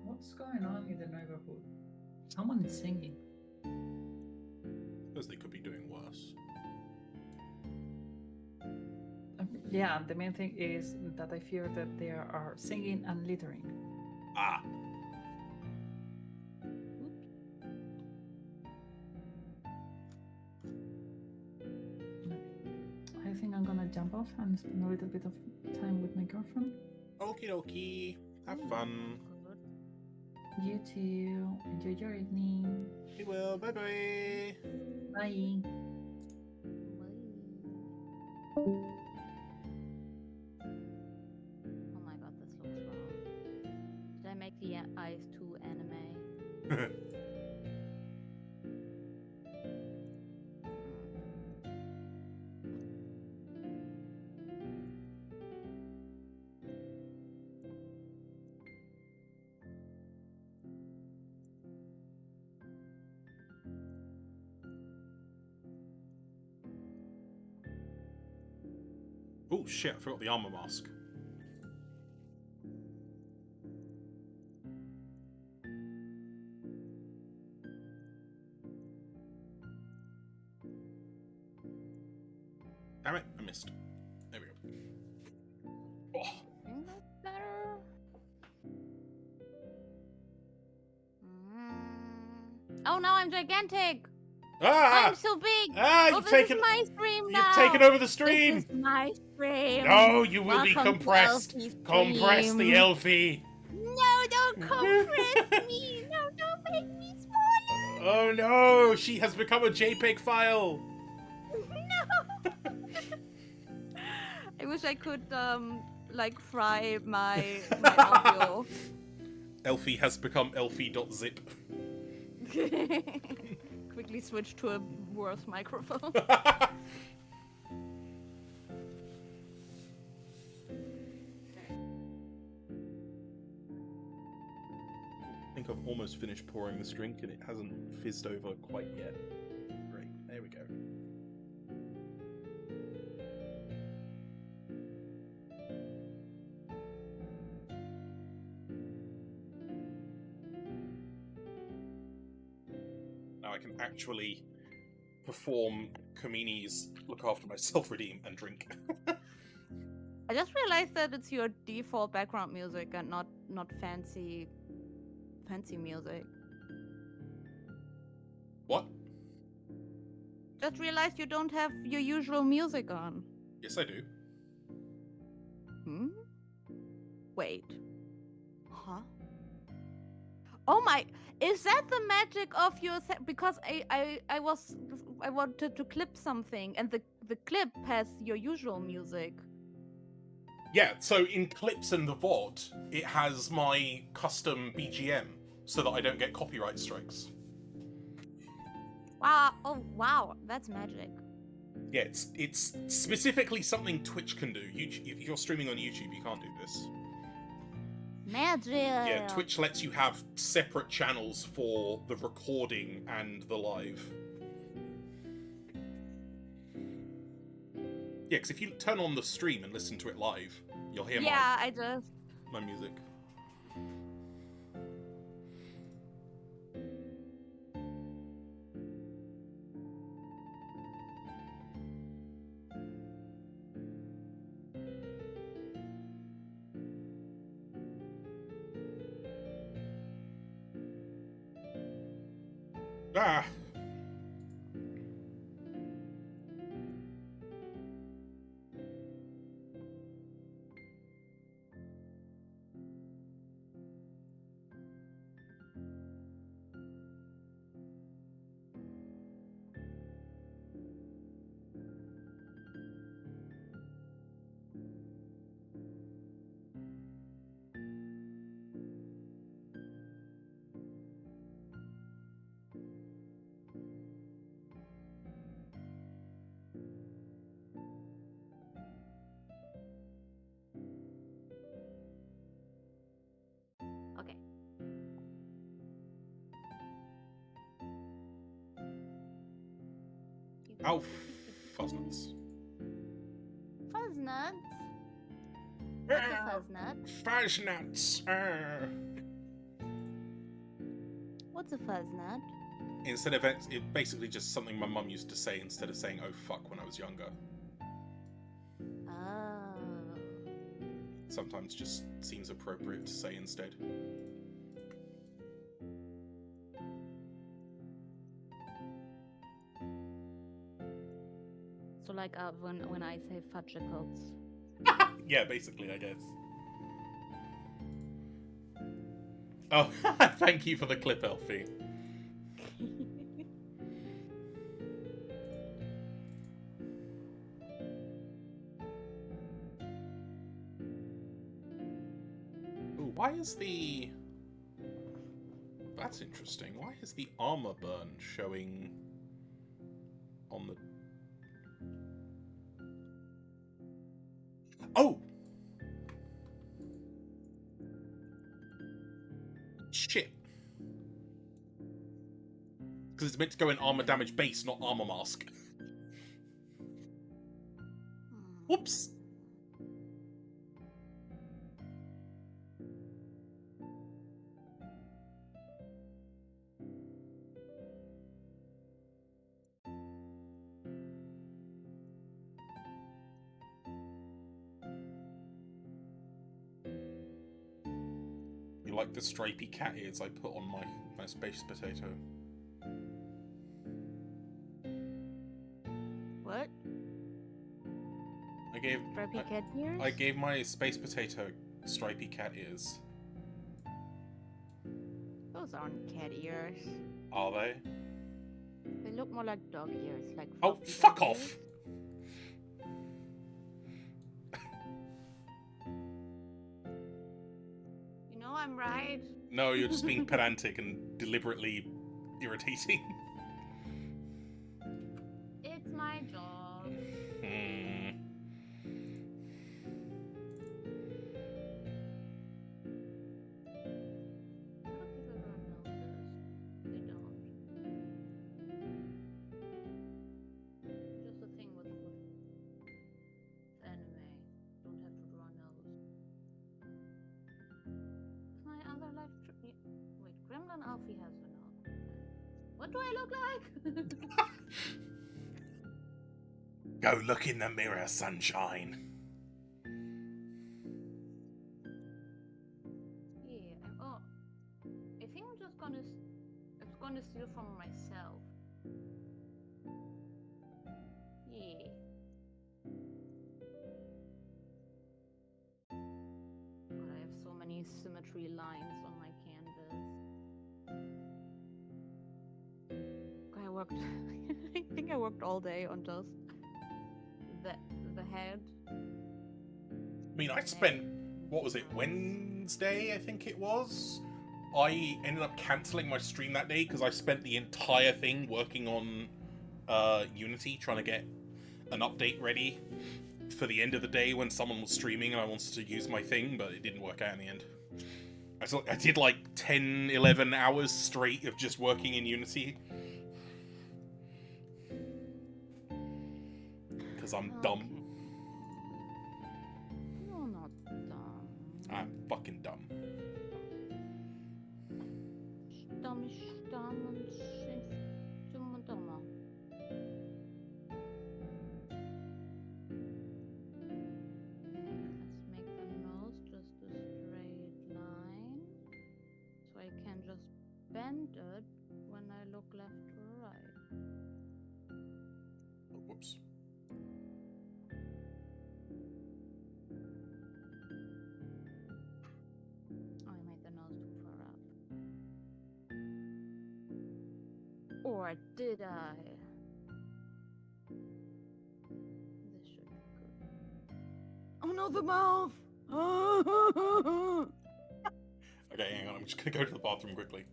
What's going on in the neighborhood? Someone is singing. Because they could be doing worse. Yeah, the main thing is that I fear that they are singing and littering. Ah! I think I'm gonna jump off and spend a little bit of time with my girlfriend. Okie dokie. Have fun. You too. Enjoy your evening. We will. Bye bye. Bye. Oh my god, this looks wrong. Did I make the eyes too anime? Oh shit, I forgot the armor mask. Damn it, I missed. There we go. Oh. I think that's better. Oh no, I'm gigantic! Ah! I'm so big! Ah, Oh, you've this taken is my stream you've now! taken over the stream! This is my stream! No, you will be Welcome to compressed. Elfie's Compress the stream. Elfie. No, don't compress me! No, don't make me smaller! Oh no, she has become a JPEG file. No! I wish I could, like, fry my audio. Elfie has become Elfie.zip. Quickly switch to a worse microphone. I think I've almost finished pouring this drink and it hasn't fizzed over quite yet. Great, there we go. Now I can actually perform Kamini's look after myself redeem and drink. I just realized that it's your default background music and not fancy music. What? Just realized you don't have your usual music on. Yes, I do. Hmm? Wait. Huh? Oh my! Is that the magic of your set? Because I wanted to clip something, and the clip has your usual music. Yeah, so in clips in the VOD, it has my custom BGM so that I don't get copyright strikes. Wow! Oh wow! That's magic. Yeah, it's specifically something Twitch can do. If you're streaming on YouTube, you can't do this. Magic. Yeah, Twitch lets you have separate channels for the recording and the live. Yeah, because if you turn on the stream and listen to it live, you'll hear my music. Ah! Oh, fuzznuts. Fuzz-nuts? What's a fuzz-nut? Fuzznuts. What's a fuzz-nut? Instead of it basically just something my mum used to say instead of saying "oh fuck" when I was younger. Oh. Sometimes just seems appropriate to say instead. So like when I say fudgicles. Yeah, basically, I guess. Oh, thank you for the clip, Elfie. Ooh, why is the... That's interesting. Why is the armor burn showing on the... Oh! Shit. Because it's meant to go in armor damage base, not armor mask. Whoops! You like the stripy cat ears I put on my space potato? What? I Stripy cat ears? gave my space potato stripy cat ears. Those aren't cat ears. Are they? They look more like dog ears, like Oh, fluffy fuck dog off! ears. You know I'm right. No, you're just being pedantic and deliberately irritating. It's my job. How do people don't know this? They don't. Just a thing with anime. Don't have to draw nose. Is my other life wait, Gremlin Alfie has a nose. What do I look like? Go look in the mirror, sunshine. Yeah, I think I'm just gonna steal from myself. Yeah. God, I have so many symmetry lines on my canvas. I worked. I think I worked all day on just the head. I mean, I spent, what was it, Wednesday, I think it was? I ended up cancelling my stream that day because I spent the entire thing working on Unity, trying to get an update ready for the end of the day when someone was streaming and I wanted to use my thing, but it didn't work out in the end. I did like 10, 11 hours straight of just working in Unity. Because I'm dumb. You're not dumb. I'm fucking dumb. Dumm ist dumm und dumm und dummer. Let's make the nose just a straight line. So I can just bend it when I look left to right. Oh, whoops. Oh, I made the nose too far up. Or did I? This should be good. Oh no, the mouth! Okay, hang on, I'm just gonna go to the bathroom quickly.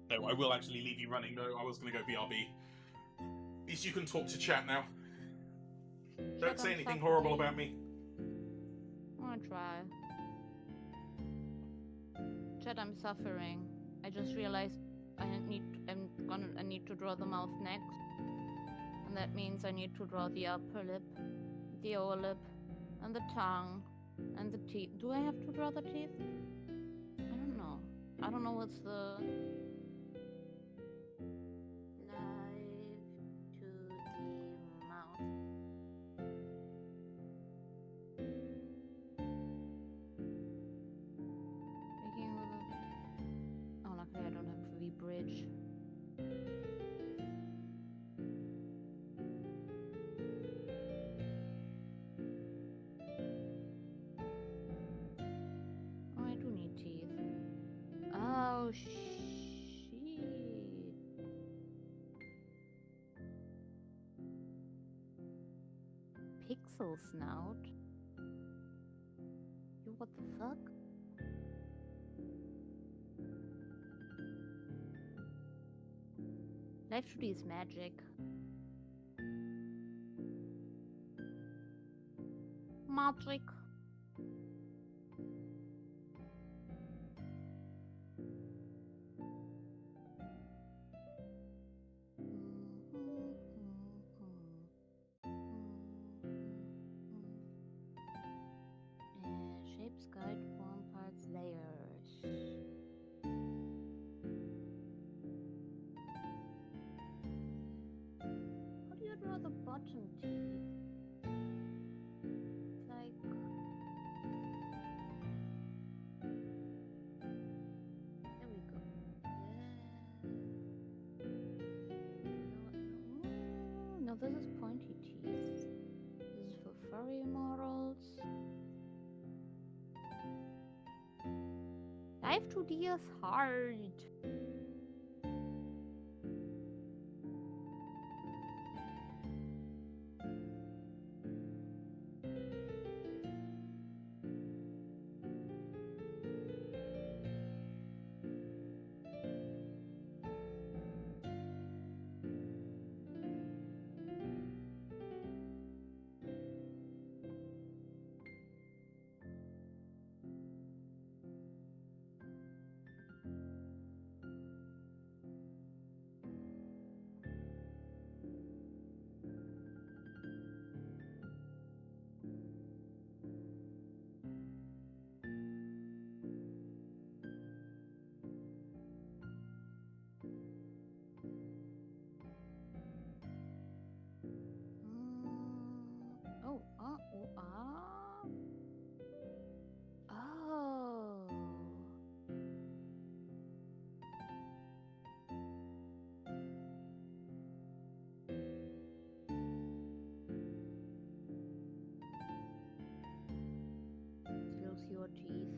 No, I will actually leave you running though. I was gonna go BRB. At least you can talk to chat now. Don't say anything horrible about me. I'm gonna try. Chat, I'm suffering. I just realized I need to draw the mouth next. And that means I need to draw the upper lip, the lower lip, and the tongue, and the teeth. Do I have to draw the teeth? I don't know. I don't know what's the... Live to the mouth. Making with a... Oh, luckily I don't have the bridge. Oh, I do need teeth. Oh, shit. Pixel snout? You what the fuck? Life 2D is magic. Magic. Shapes, guide, form, parts, layers. How do you draw the bottom teeth? Like... There we go. No, this is pointy teeth. This is for furry models. Life 2D is hard. Oh, oh. Skills your teeth.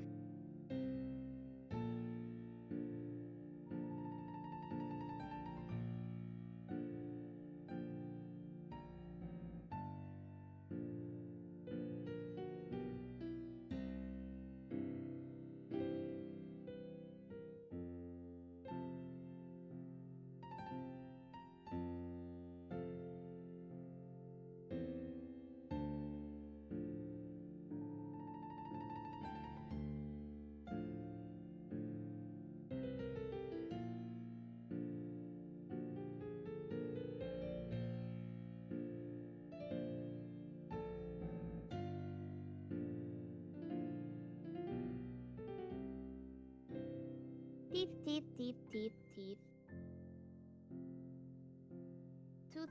Teeth, teeth, teeth, teeth, teeth. Tooth.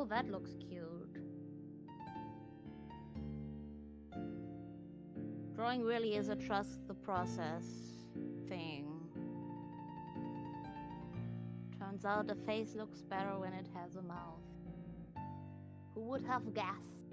Oh, that looks cute. Drawing really is a trust the process thing. Turns out a face looks better when it has a mouth. Who would have guessed?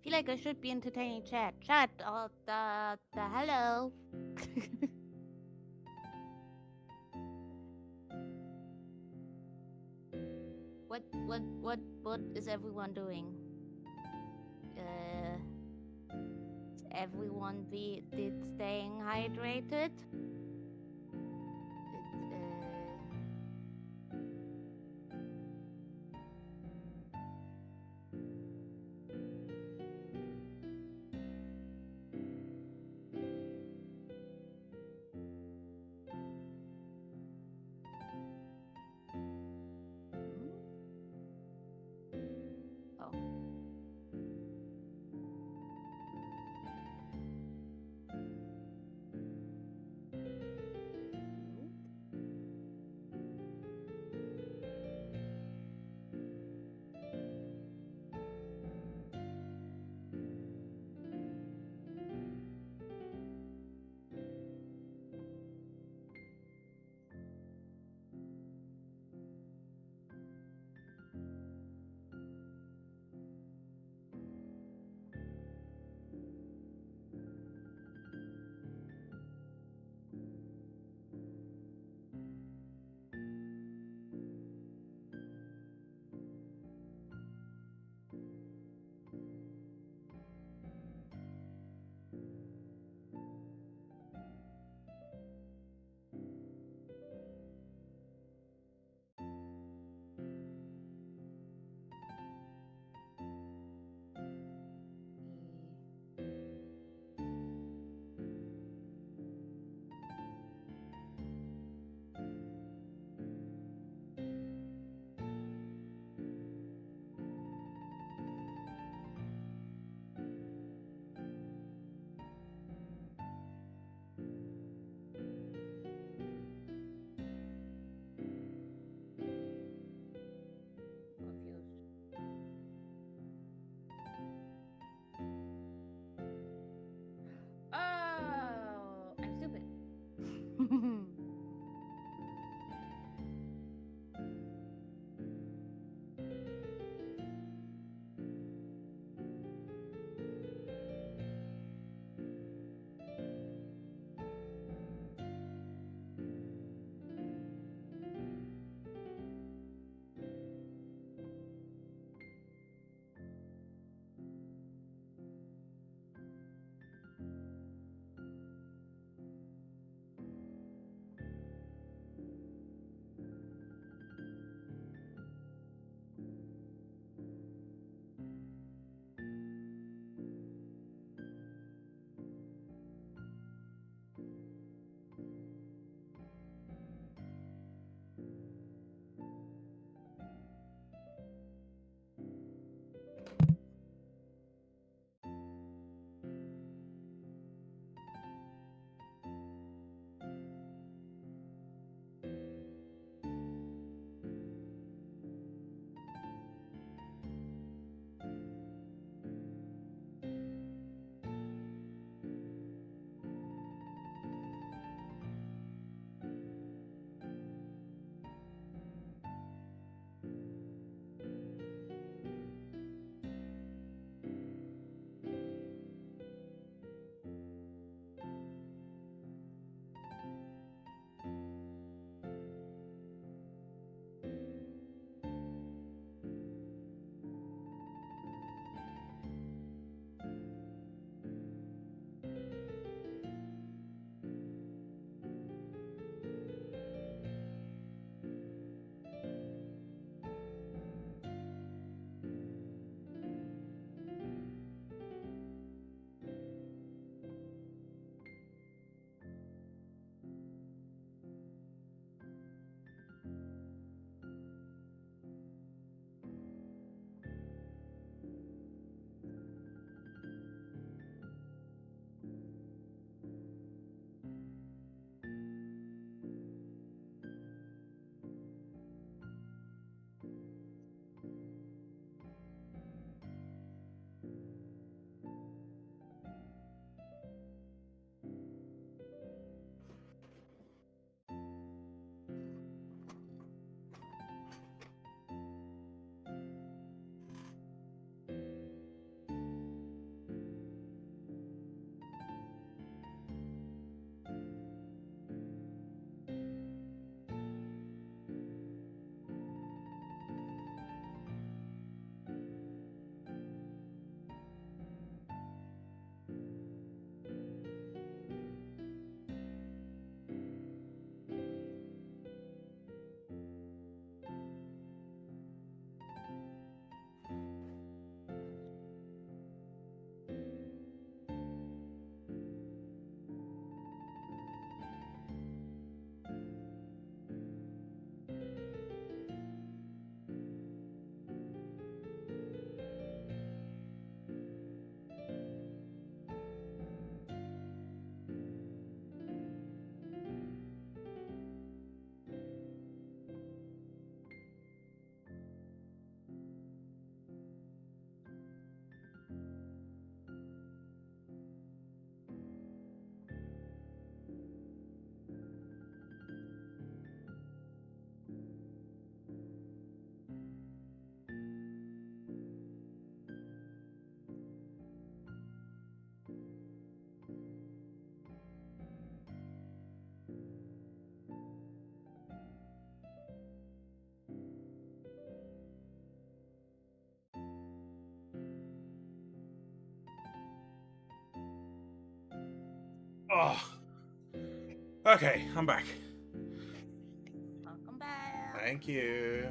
Feel like I should be entertaining chat. Chat, the hello. what is everyone doing? Is everyone did staying hydrated? Oh. Okay, I'm back. Welcome back. Thank you.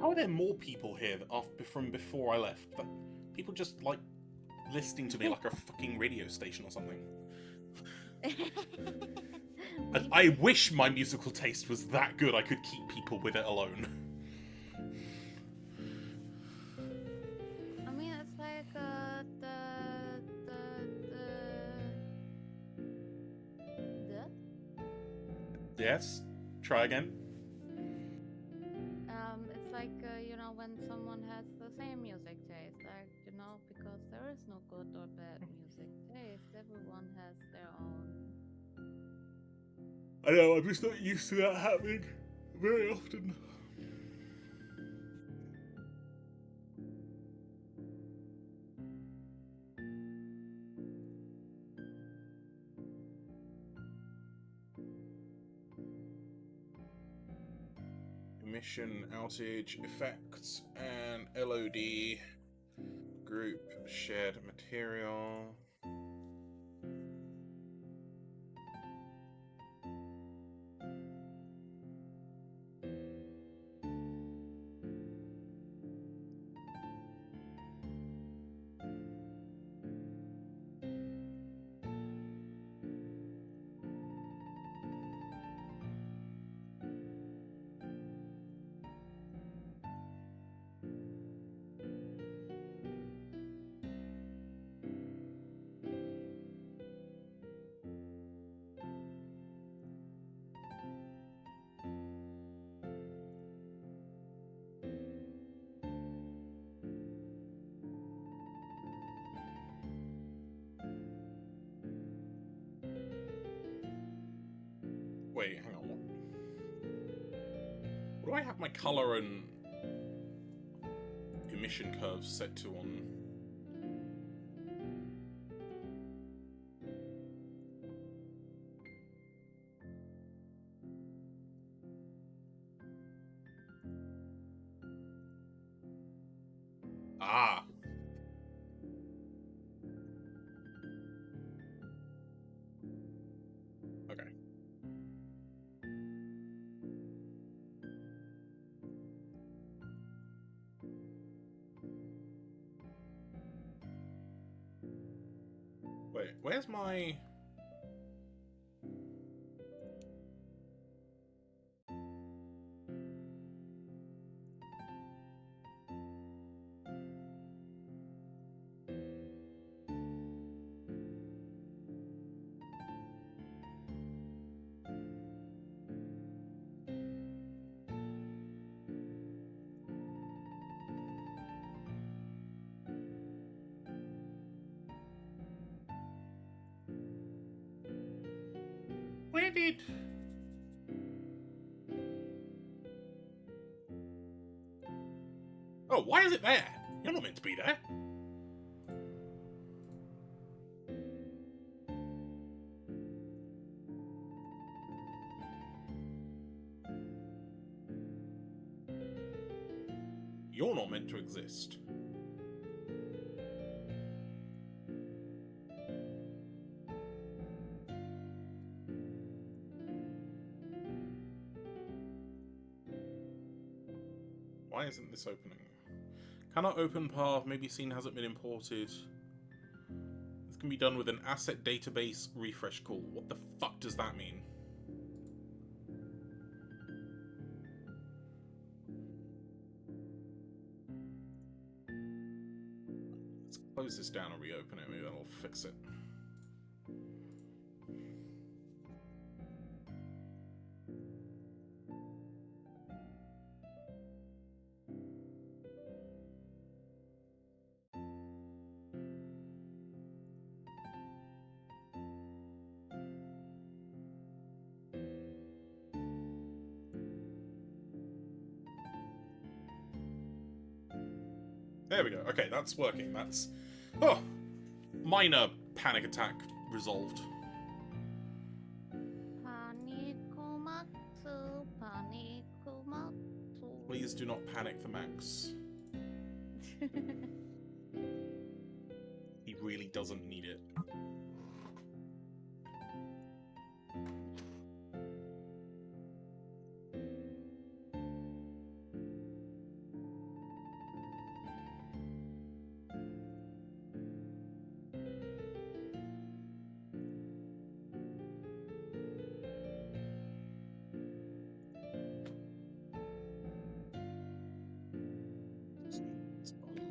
How are there more people here from before I left? That people just like listening to me like a fucking radio station or something. I wish my musical taste was that good I could keep people with it alone. I mean, it's like Yes? Try again? it's like you know, when someone has the same music taste, like, you know, because there is no good or bad music taste. Everyone has their own. I know, I'm just not used to that happening very often. Emission outage effects and LOD group shared material. Wait, hang on. What do I have my color and emission curves set to on? Ah. Okay. Wait, where's my... Where did... Oh, why is it there? You're not meant to be there. You're not meant to exist. Why isn't this opening? Cannot open path, maybe scene hasn't been imported. This can be done with an asset database refresh call. What the fuck does that mean? Let's close this down and reopen it, maybe that'll fix it. There we go. Okay, that's working. That's... Oh! Minor panic attack resolved. Panikumatsu, panikumatsu. Please do not panic the Max. He really doesn't need it.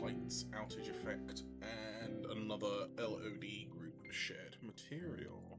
Lights outage effect and another LOD group shared material.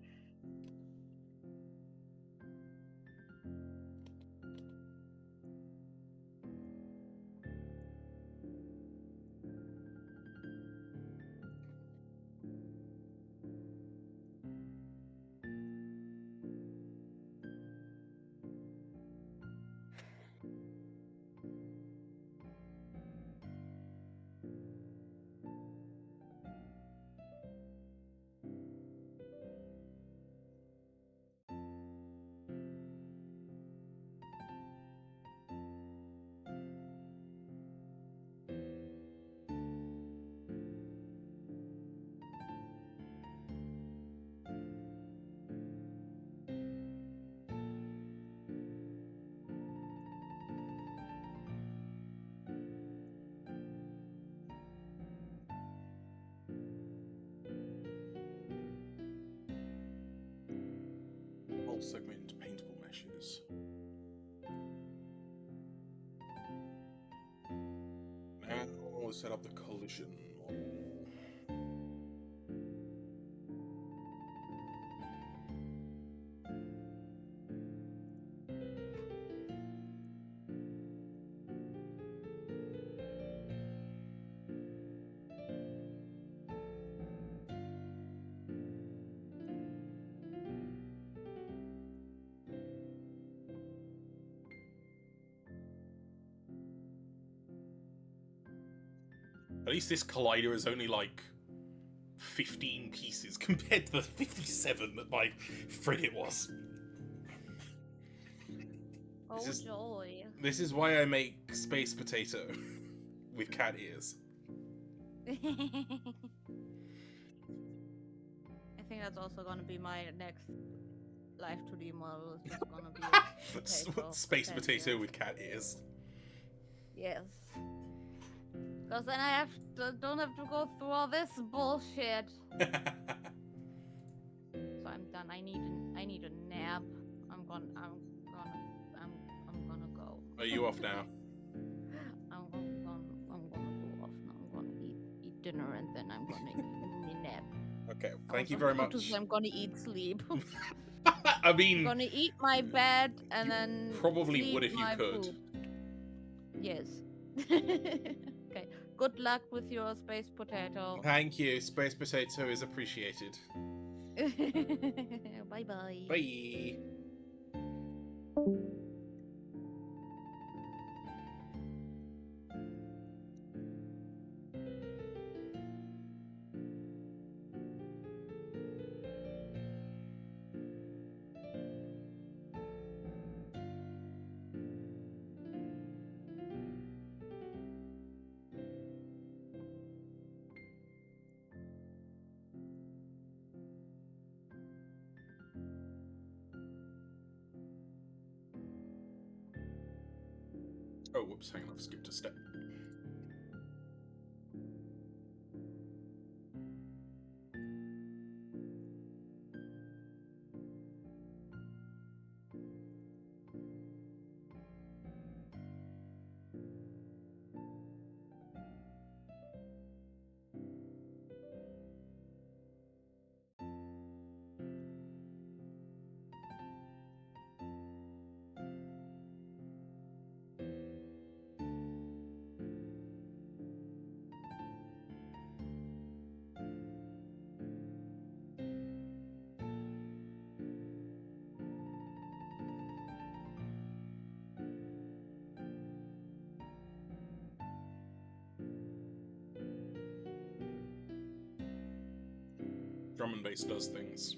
Whole segment paintable meshes. Now we'll set up the collision model. At least this collider is only like 15 pieces compared to the 57 that my frigate was. Oh, is- joy. This is why I make space potato with cat ears. I think that's also gonna be my next live 2D model. It's just gonna be a potato. Space cat potato ears. with cat ears. Yes. Because then I don't have to go through all this bullshit. So I'm done. I need a nap. I'm gonna go. Are you off now? I'm gonna go off now. I'm gonna eat dinner and then I'm gonna eat a nap. Okay, I thank was you very about to much. say I'm gonna eat sleep. I I'm mean, gonna eat my bed and you then probably sleep would if you my could. food. Yes. Okay. Good luck with your space potato. Thank you. Space potato is appreciated. Bye bye. Bye. Oh, whoops, hang on, I've skipped a step. drum and bass does things.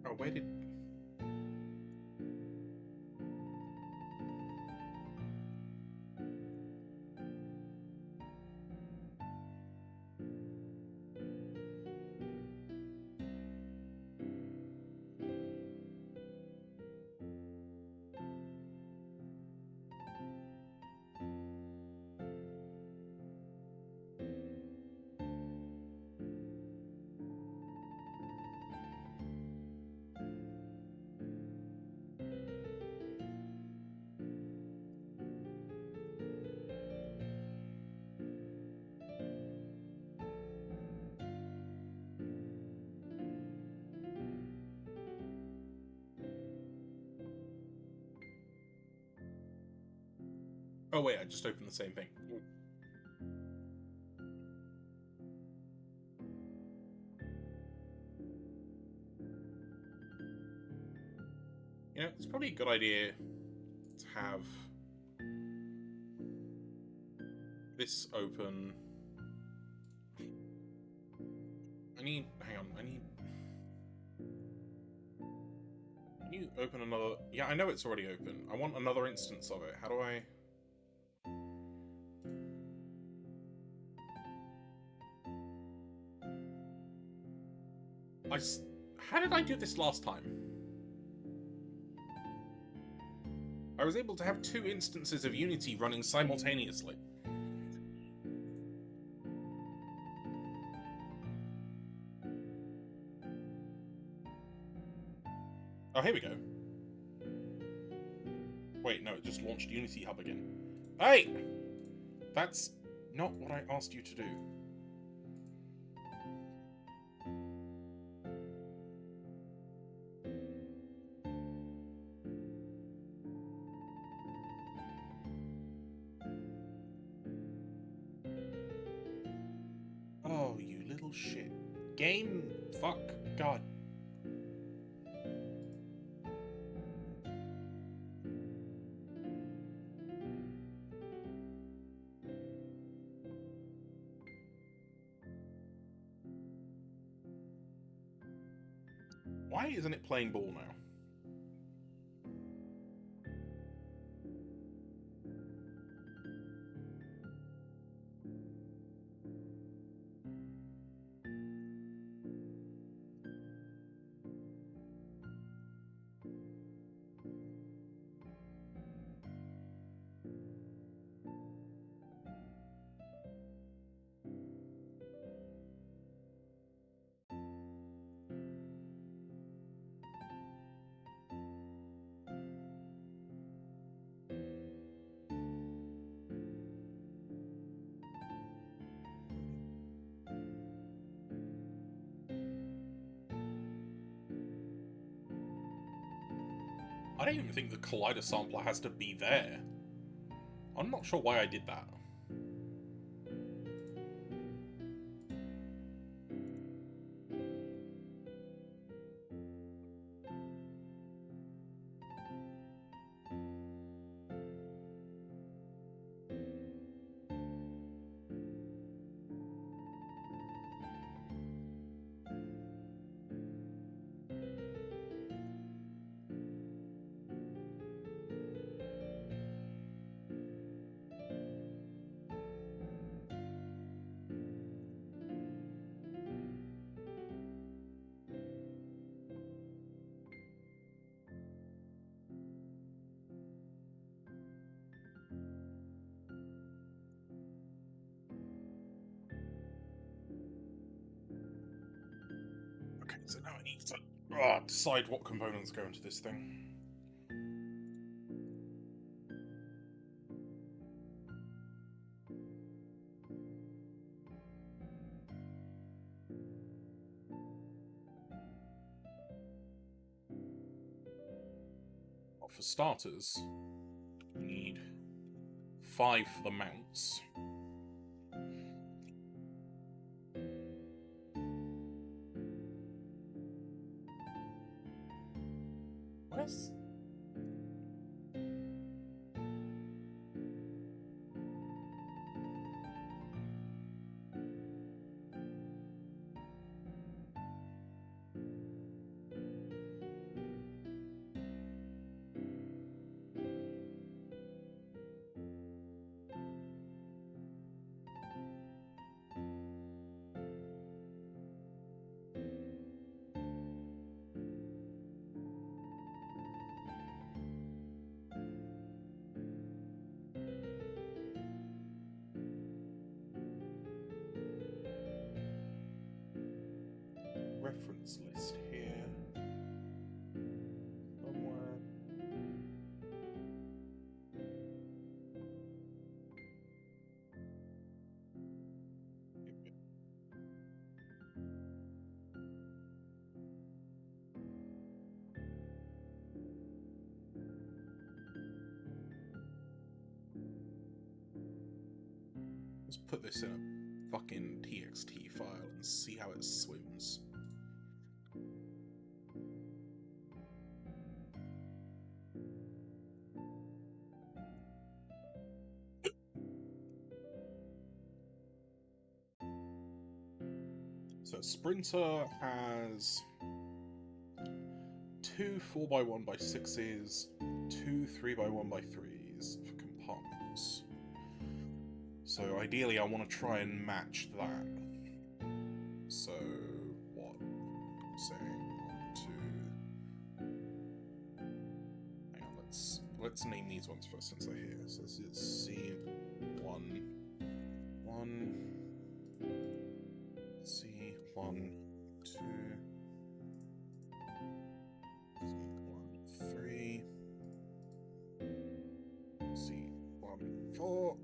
Oh, where did... Oh wait, I just opened the same thing. You know, it's probably a good idea to have this open. Hang on, Can you open another? Yeah, I know it's already open. I want another instance of it. How do I? How did I do this last time? I was able to have 2 instances of Unity running simultaneously. Oh, here we go. Wait, no, it just launched Unity Hub again. Hey! That's not what I asked you to do. Oh, you little shit. Game? Fuck. God. Why isn't it playing ball now? I don't even think the collider sampler has to be there. I'm not sure why I did that. So now I need to decide what components go into this thing. Well, for starters, we need 5 for the mounts. Where's... reference list here somewhere. Let's put this in a fucking TXT file and see how it swims. So Sprinter has 2 4x1x6s, 2 3x1x3s for compartments. So ideally I want to try and match that. So what? Saying 1, 2. Hang on, let's name these ones first since they're here. So this is C1, 1, C1, 2, C1, 3, C1, 4,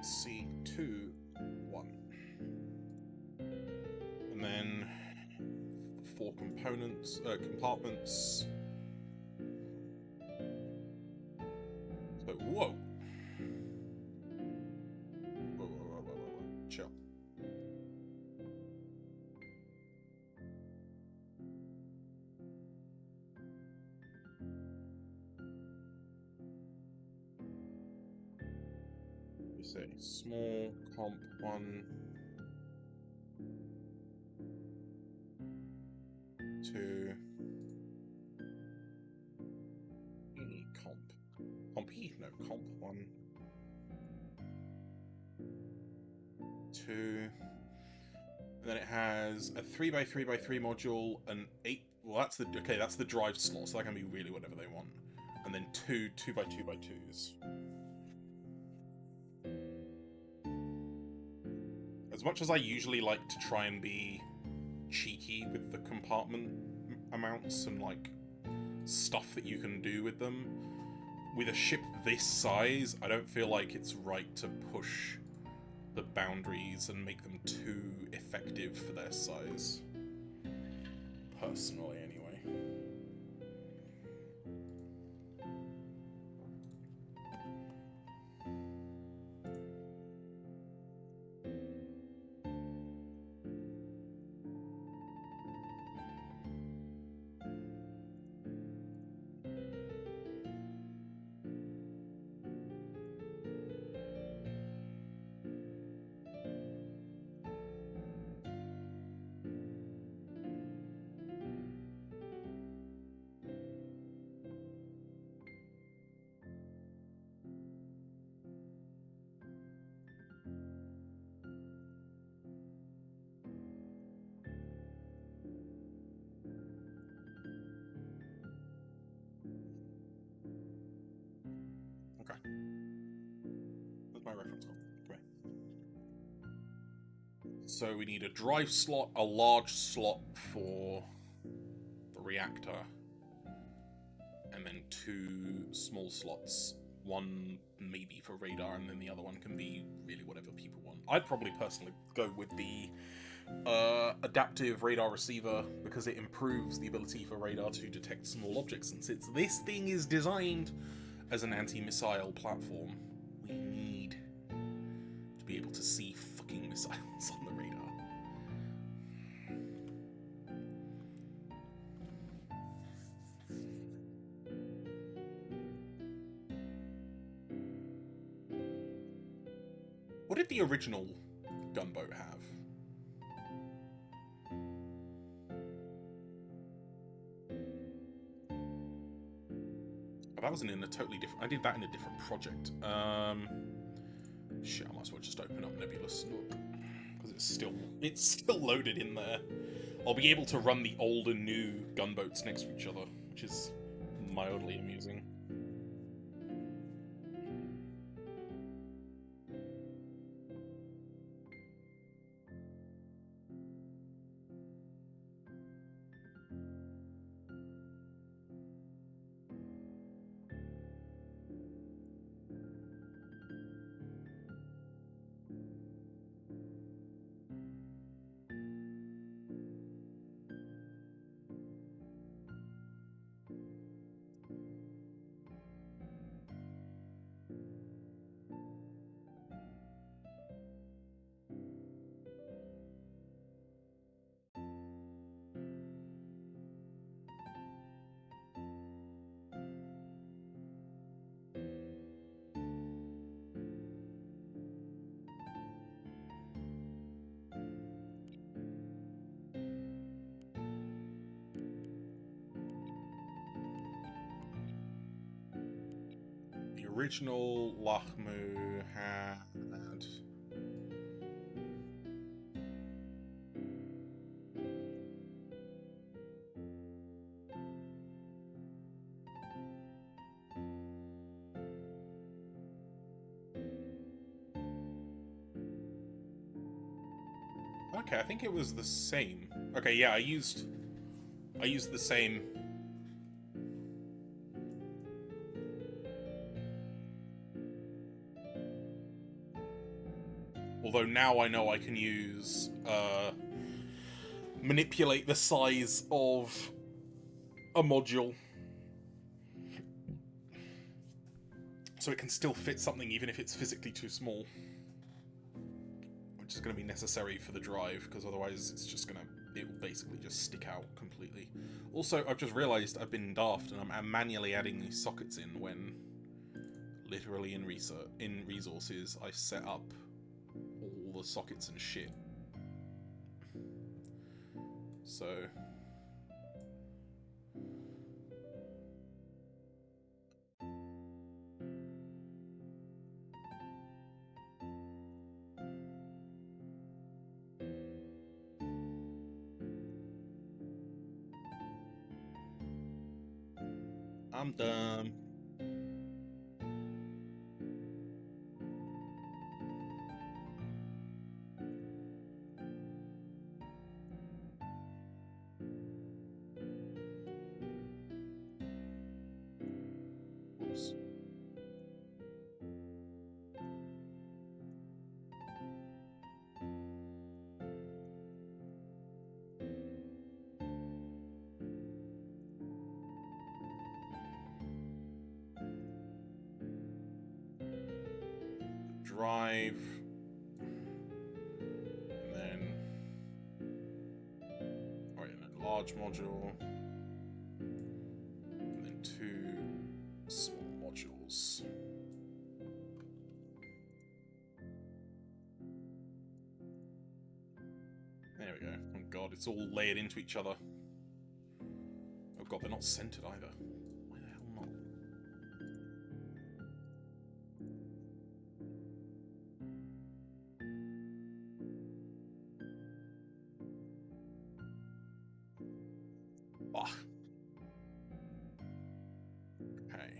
C2, 1. And then 4 components, compartments. So, whoa. Whoa. Chill. We say small comp 1, 2, any comp. Comp E? No, comp 1, 2. And then it has a 3x3x3 module, an 8. Well, that's the drive slot, so that can be really whatever they want. And then 2 2x2x2s. As much as I usually like to try and be cheeky with the compartment amounts and like stuff that you can do with them, with a ship this size, I don't feel like it's right to push the boundaries and make them too effective for their size. Personally, anyway. Okay. Where's my reference card? Come So we need a drive slot, a large slot for the reactor, and then 2 small slots. One maybe for radar, and then the other one can be really whatever people want. I'd probably personally go with the adaptive radar receiver because it improves the ability for radar to detect small objects. And since this thing is designed as an anti-missile platform, we need to be able to see fucking missiles on the radar. What did the original gunboat have? Oh, that was in a totally different... I did that in a different project. Shit, I might as well just open up Nebulous and look. Because it's still loaded in there. I'll be able to run the old and new gunboats next to each other, which is mildly amusing. The original Lachmu had... Okay, I think it was the same. Okay, yeah, I used the same. Although now I know I can use manipulate the size of a module so it can still fit something even if it's physically too small. Which is going to be necessary for the drive, because otherwise it will basically just stick out completely. Also, I've just realised I've been daft and I'm manually adding these sockets in when literally in resources I set up all the sockets and shit. So... I'm done. Oops. Drive, and then a large module, and then 2 small modules. There we go. Oh god, it's all layered into each other. Oh god, they're not centered either. Why the hell not? Ah. Okay.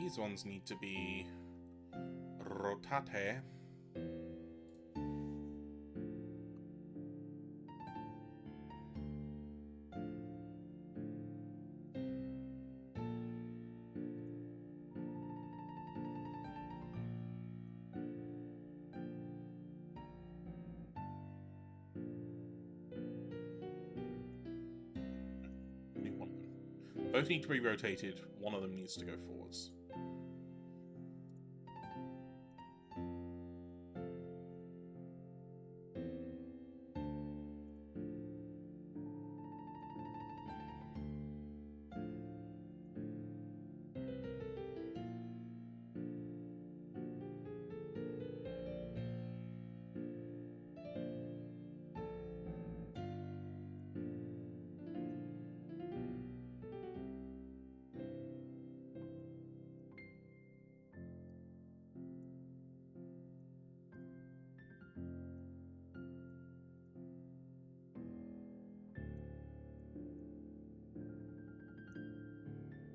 these ones need to be rotate. Both need to be rotated. One of them needs to go forwards.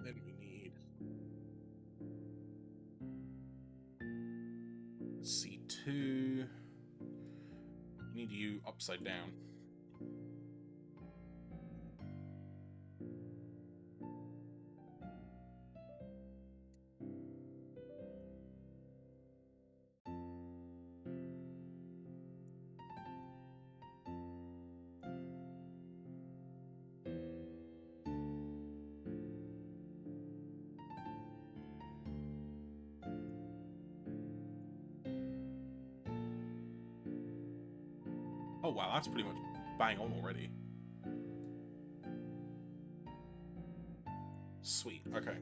Then we need C2. We need you upside down. Oh wow, that's pretty much bang on already. Sweet, okay.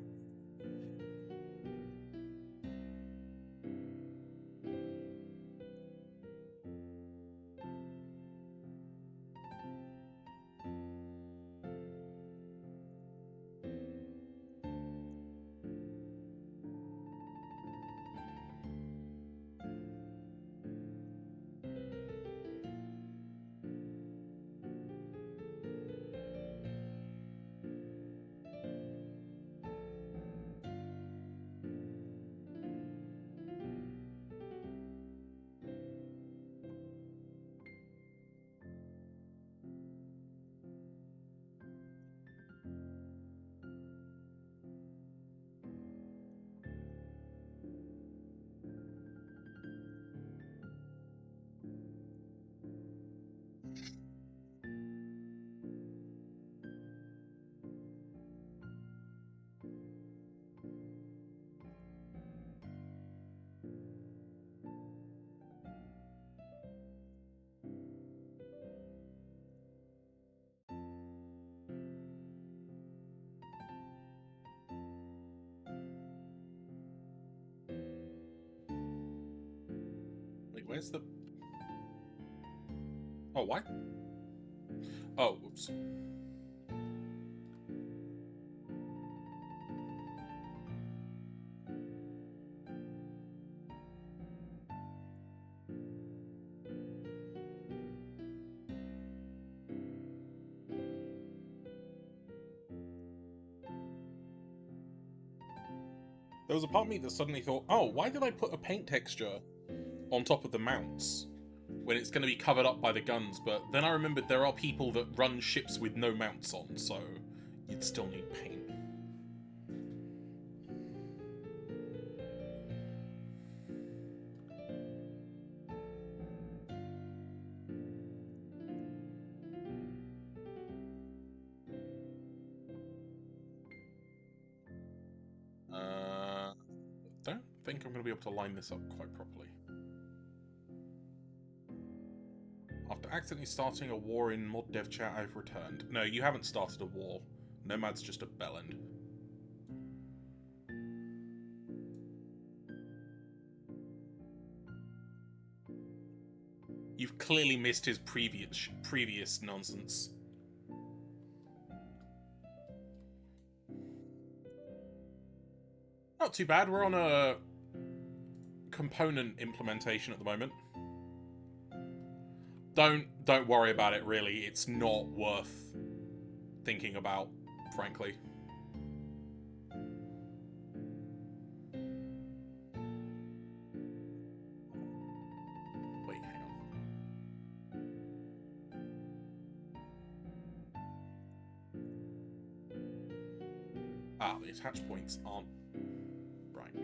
Wait, where's the... Oh, why? Oh, whoops. There was a part of me that suddenly thought, oh, why did I put a paint texture on top of the mounts when it's going to be covered up by the guns? But then I remembered there are people that run ships with no mounts on, so you'd still need paint. Don't think I'm going to be able to line this up quite properly. After accidentally starting a war in mod dev chat, I've returned. No, you haven't started a war. Nomad's just a bellend. You've clearly missed his previous nonsense. Not too bad. We're on a component implementation at the moment. Don't worry about it, really. It's not worth thinking about, frankly. Ah, the attach points aren't... Right.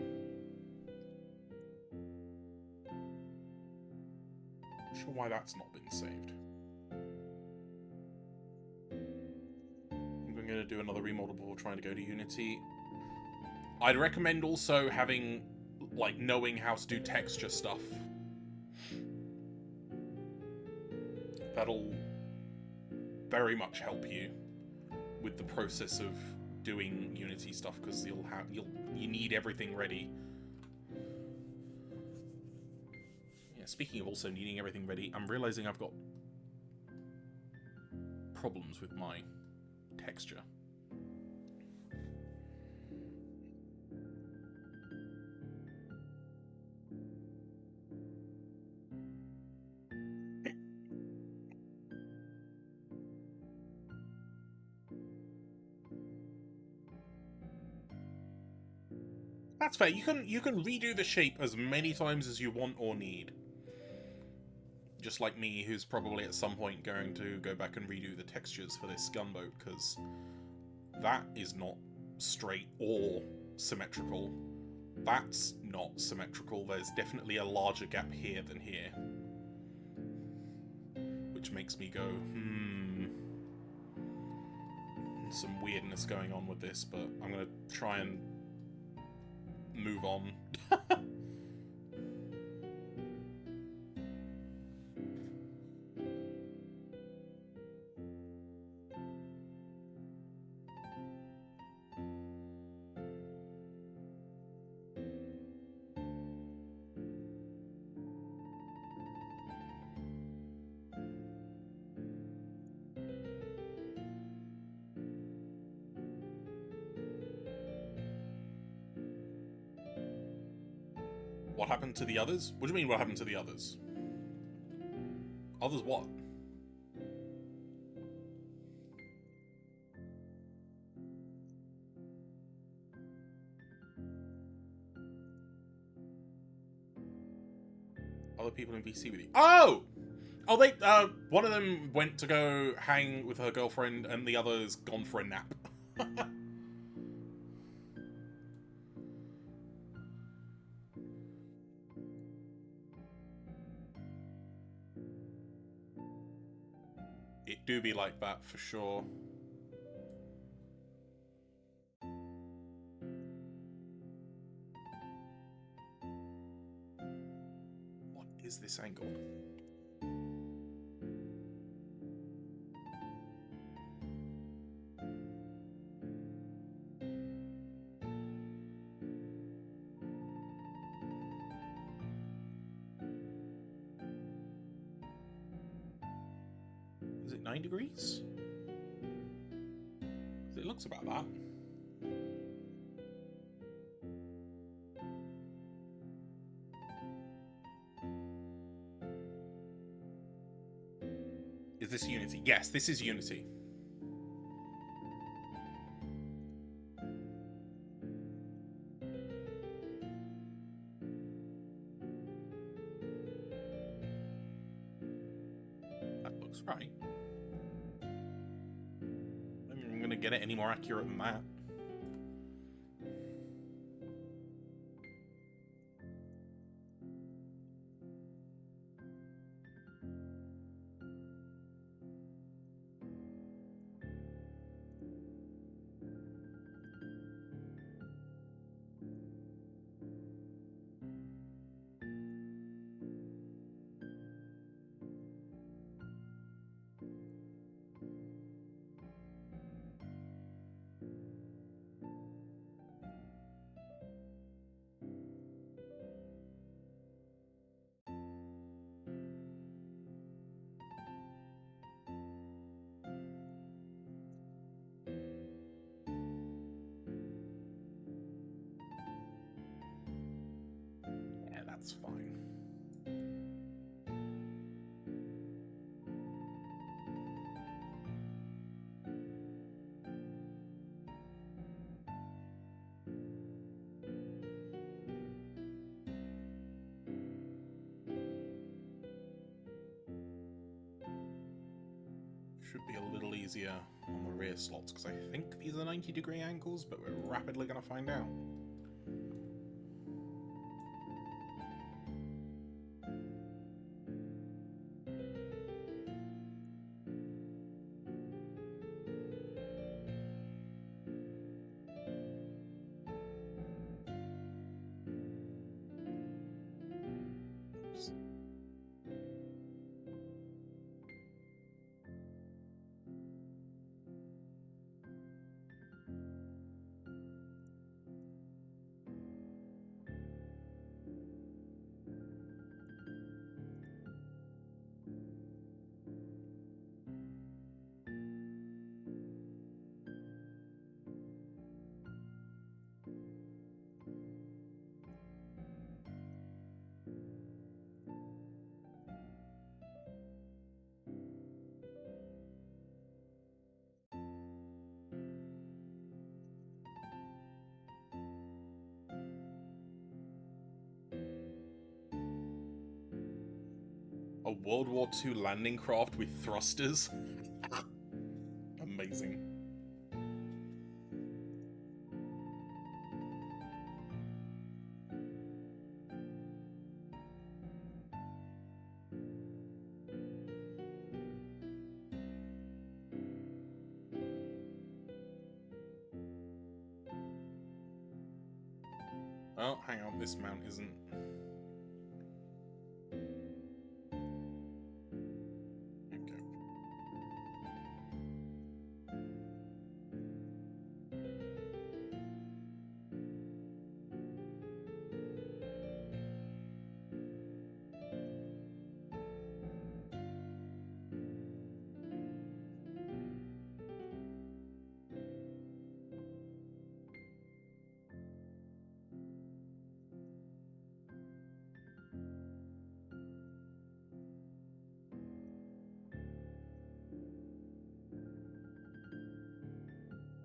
Not sure why that's not been saved. I'm going to do another remodel before trying to go to Unity. I'd recommend also having, like, knowing how to do texture stuff. That'll very much help you with the process of doing Unity stuff, because you need everything ready. Yeah, speaking of also needing everything ready, I'm realizing I've got problems with my texture. That's fair. You can redo the shape as many times as you want or need. Just like me, who's probably at some point going to go back and redo the textures for this gunboat, because that is not straight or symmetrical. That's not symmetrical. There's definitely a larger gap here than here. Which makes me go, some weirdness going on with this, but I'm going to try and move on. What happened to the others? What do you mean, what happened to the others? Others what? Other people in VC with you. Oh! Oh, they, one of them went to go hang with her girlfriend, and the other's gone for a nap. It do be like that, for sure. What is this angle? Is it 9 degrees? It looks about that. Is this Unity? Yes, this is Unity. That looks right. I'm gonna get it any more accurate than that. Yeah, that's fine. Should be a little easier on the rear slots, because I think these are 90-degree angles, but we're rapidly going to find out. A World War II landing craft with thrusters? Amazing. Oh, hang on, this mount isn't... Okay.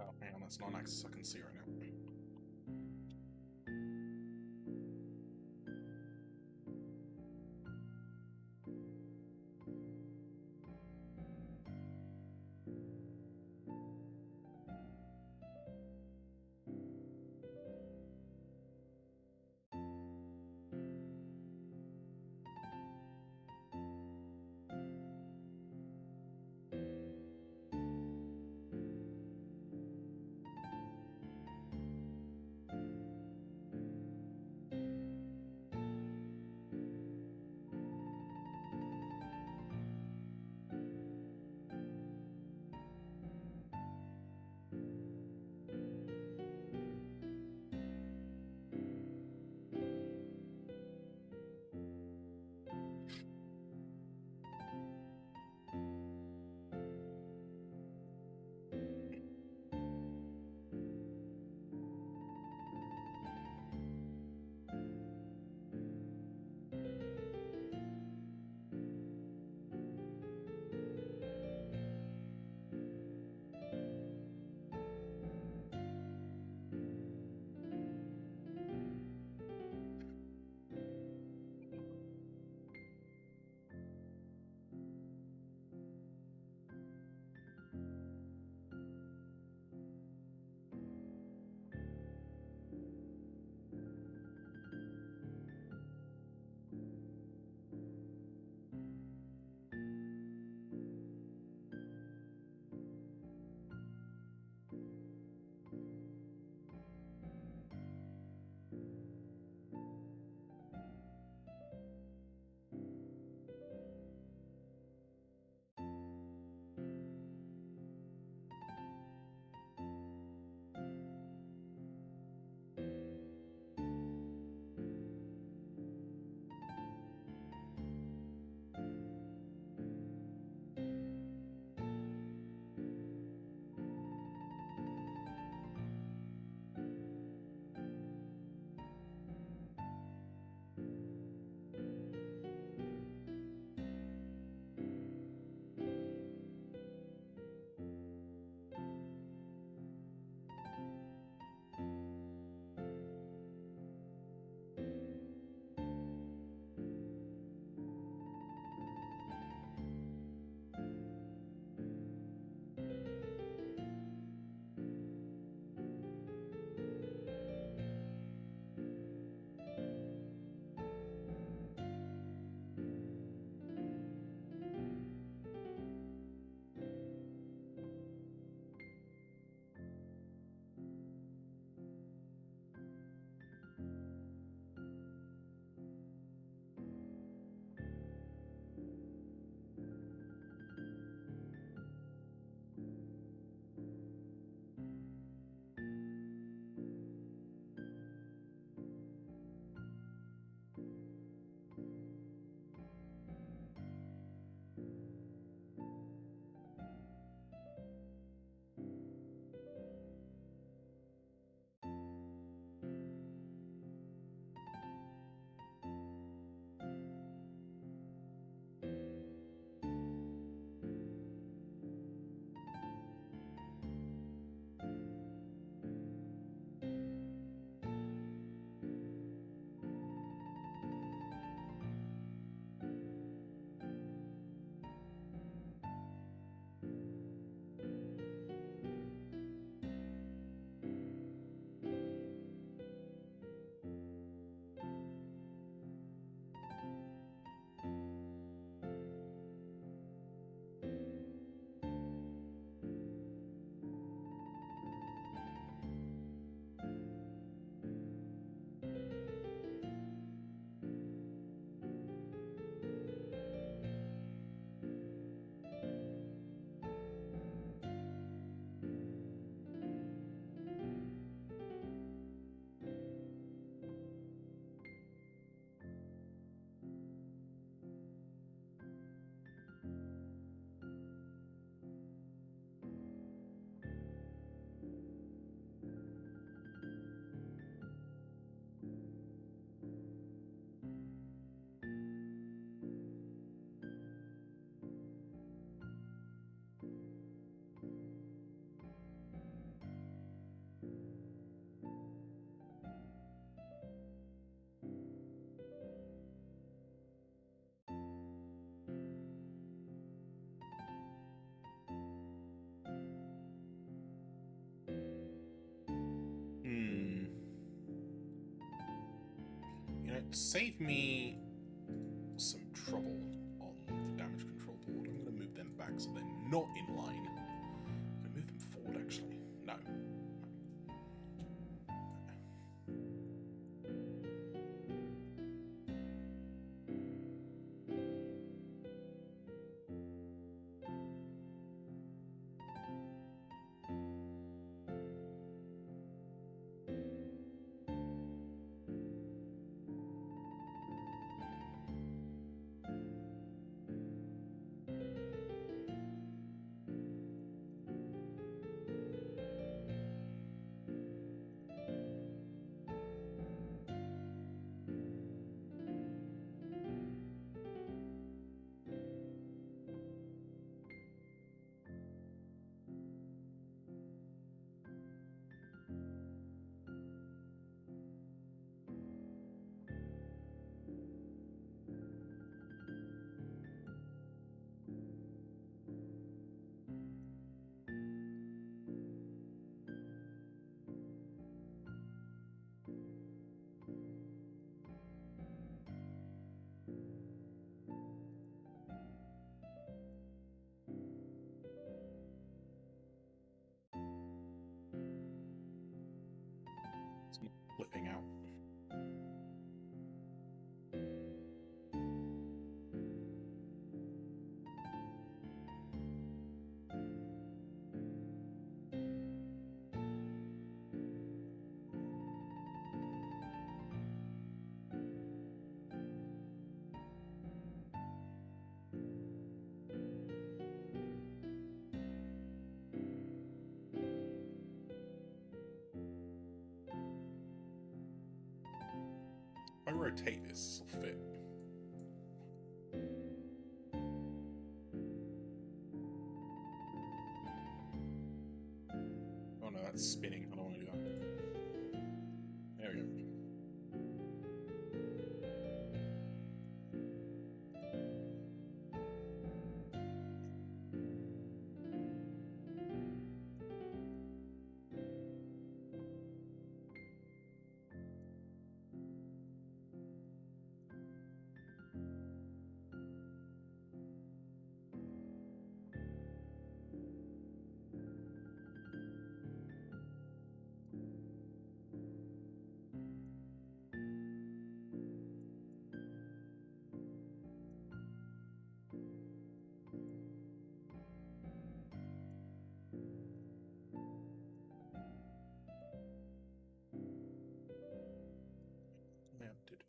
Oh, hang on, that's not an axis I can see right now. would save me some trouble on the damage control board. I'm going to move them back so they're not in line. I'm going to move them forward, actually. No. Flipping out. If I rotate this, this will fit. Oh no, that's spinning. I don't want to do that. There we go. Mounted.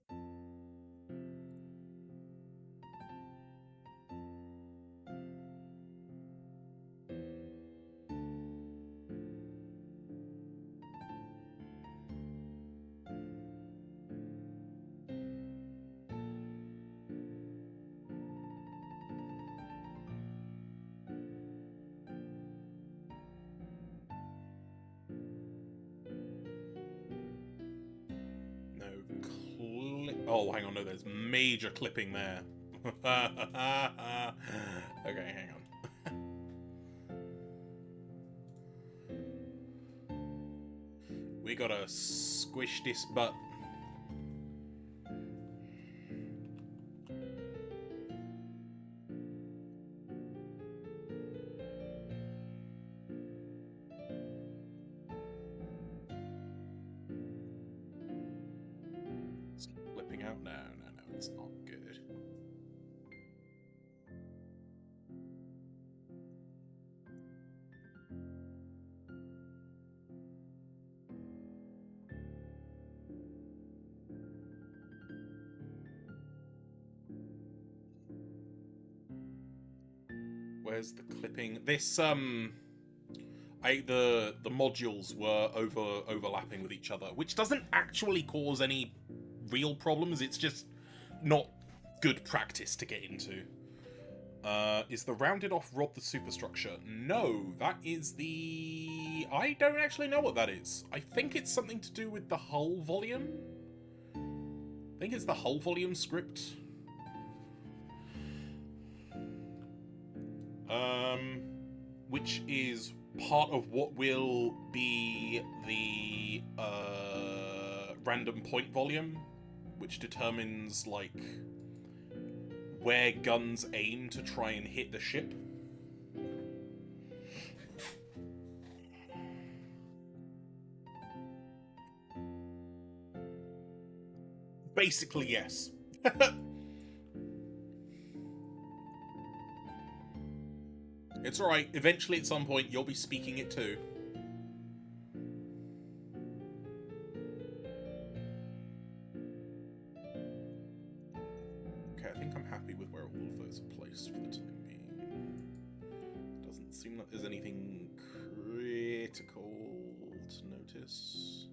No oh, hang on, no, there's major clipping there. Okay, hang on. We gotta squish this butt. It's flipping out. No, it's not good. Where's the clipping? This the modules were overlapping with each other, which doesn't actually cause any real problems. It's just not good practice to get into. Is the rounded off rod the superstructure? No, that is the... I don't actually know what that is. I think it's something to do with the hull volume. I think it's the hull volume script. Which is part of what will be the random point volume which determines, like, where guns aim to try and hit the ship. Basically, yes. It's alright, eventually at some point you'll be speaking it too. Okay, I think I'm happy with where all of those are placed for the time being. Doesn't seem like there's anything critical to notice.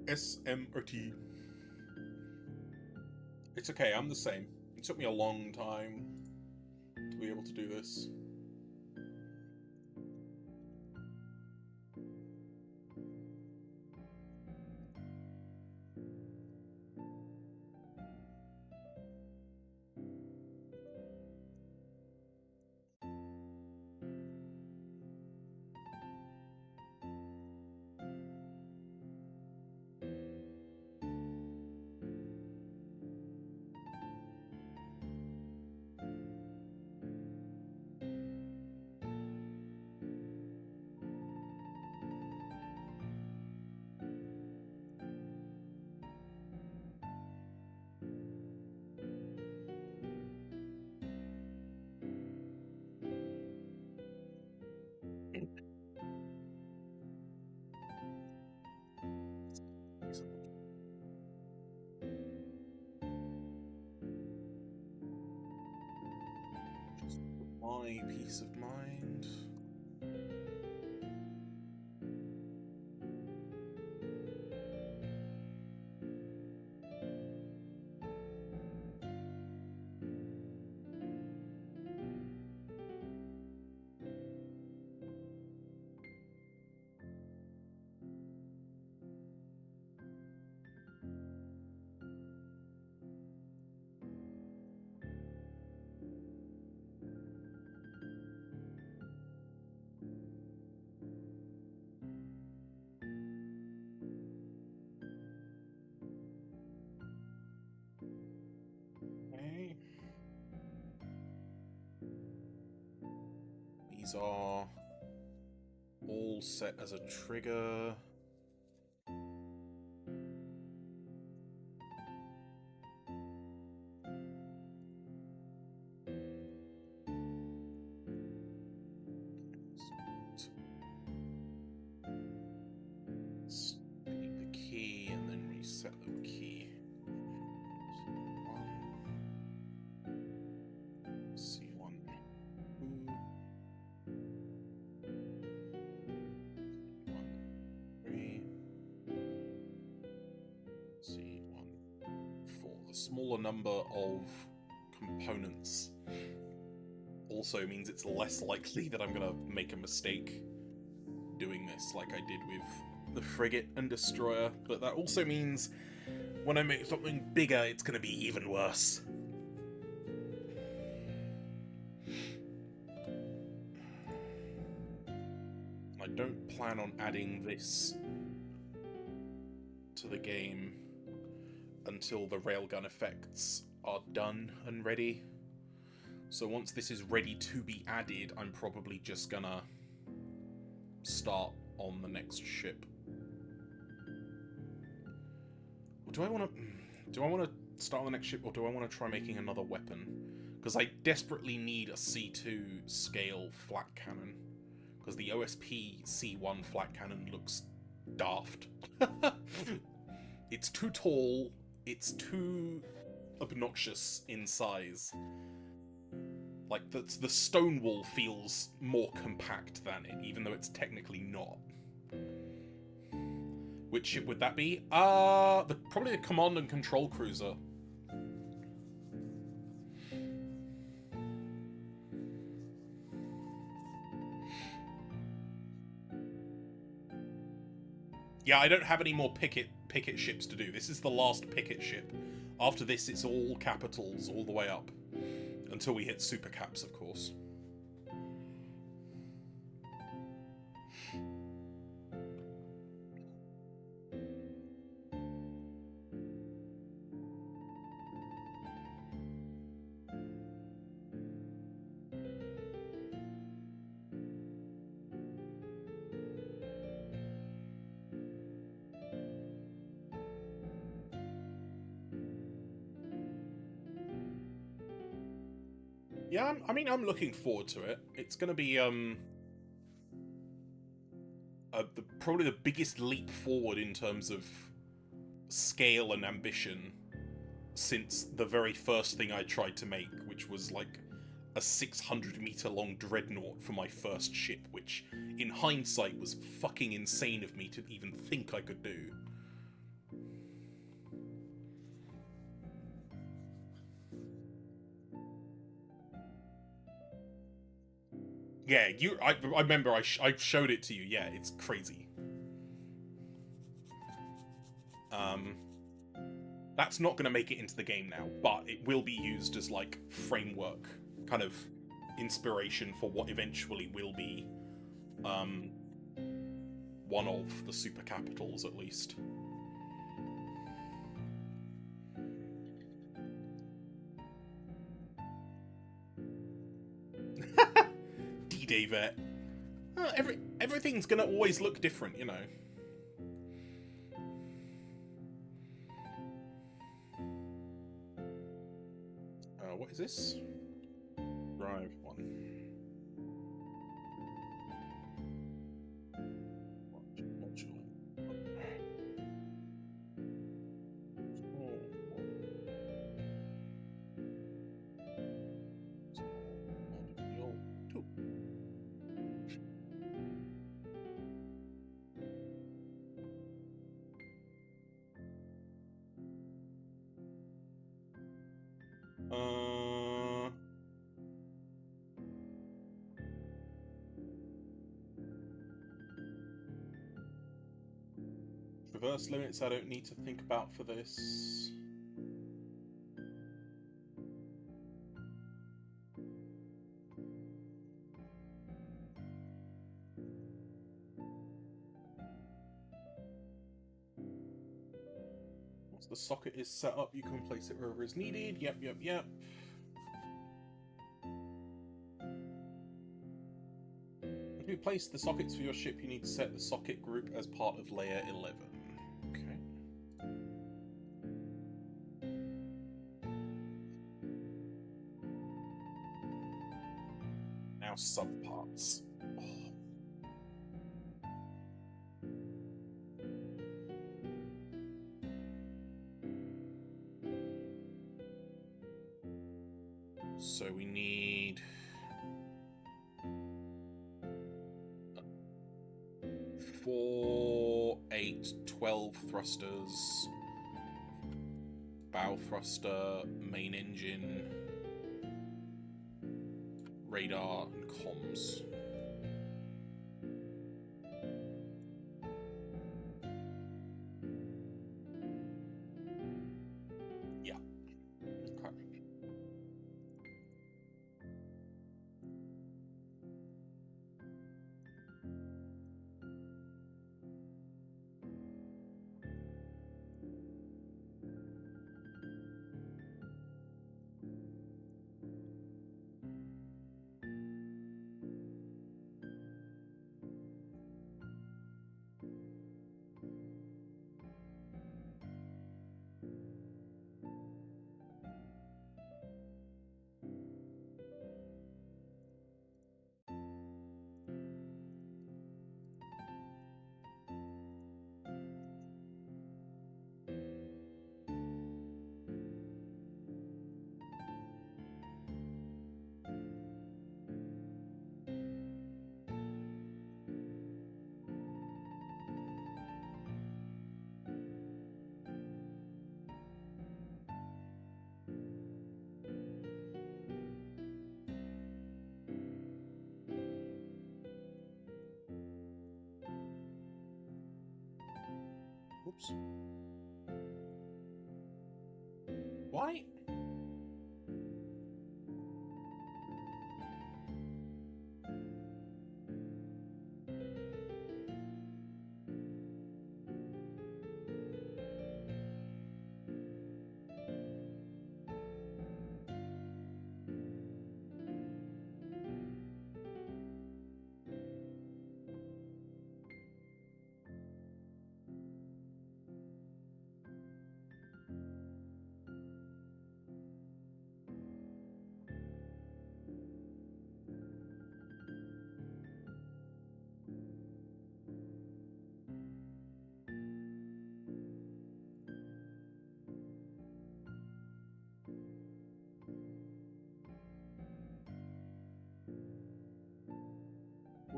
SMRT. It's okay, I'm the same. It took me a long time to be able to do this. Just for my peace of mind. Okay. These are all set as a trigger. Delete the key and then reset the key. C1, C1, 3, C1, 4. The smaller number of components also means it's less likely that I'm gonna make a mistake doing this like I did with the frigate and destroyer, but that also means when I make something bigger, it's gonna be even worse. I don't plan on adding this to the game until the railgun effects are done and ready. So once this is ready to be added, I'm probably just gonna start on the next ship. Do I want to start on the next ship, or do I want to try making another weapon? Because I desperately need a C2 scale flat cannon. Because the OSP C1 flat cannon looks daft. It's too tall, it's too obnoxious in size. Like, the stone wall feels more compact than it, even though it's technically not. Which ship would that be? Probably the command and control cruiser. Yeah, I don't have any more picket ships to do. This is the last picket ship. After this, it's all capitals all the way up. Until we hit super caps, of course. Yeah, I'm looking forward to it. It's going to be probably the biggest leap forward in terms of scale and ambition since the very first thing I tried to make, which was like a 600-meter long dreadnought for my first ship, which in hindsight was fucking insane of me to even think I could do. Yeah, I remember I showed it to you. Yeah, it's crazy. That's not going to make it into the game now, but it will be used as like framework, kind of inspiration for what eventually will be one of the super capitals, at least. D-Day Vet. Everything's gonna always look different, you know. What is this? Drive 1. Traverse limits I don't need to think about for this. Once the socket is set up, you can place it wherever is needed. Yep. To place the sockets for your ship, you need to set the socket group as part of layer 11. Okay. Now subparts. So we need 4, 8, 12 thrusters, bow thruster, main engine, radar, and comms. Yeah. Okay. Oops. Why?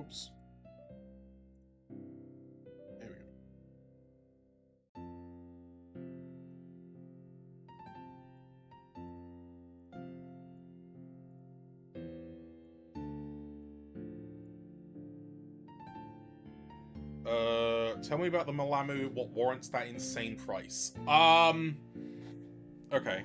Whoops. There we go. Tell me about the Malamu, what warrants that insane price? Okay,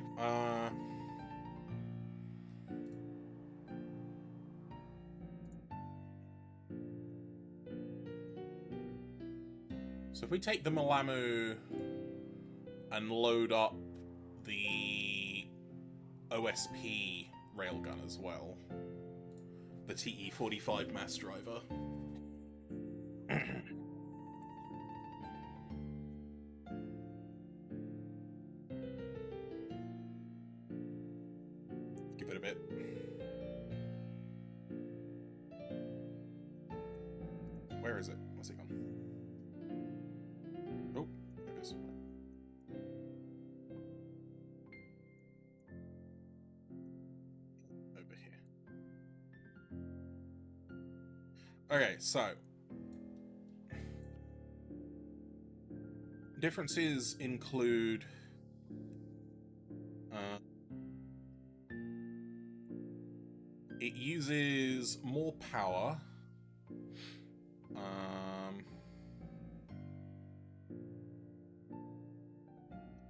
so if we take the Malamu and load up the OSP railgun as well, the TE-45 mass driver. Give it a bit. Where is it? What's it gone? Oh, there it is. Over here. Okay, so differences include it uses more power.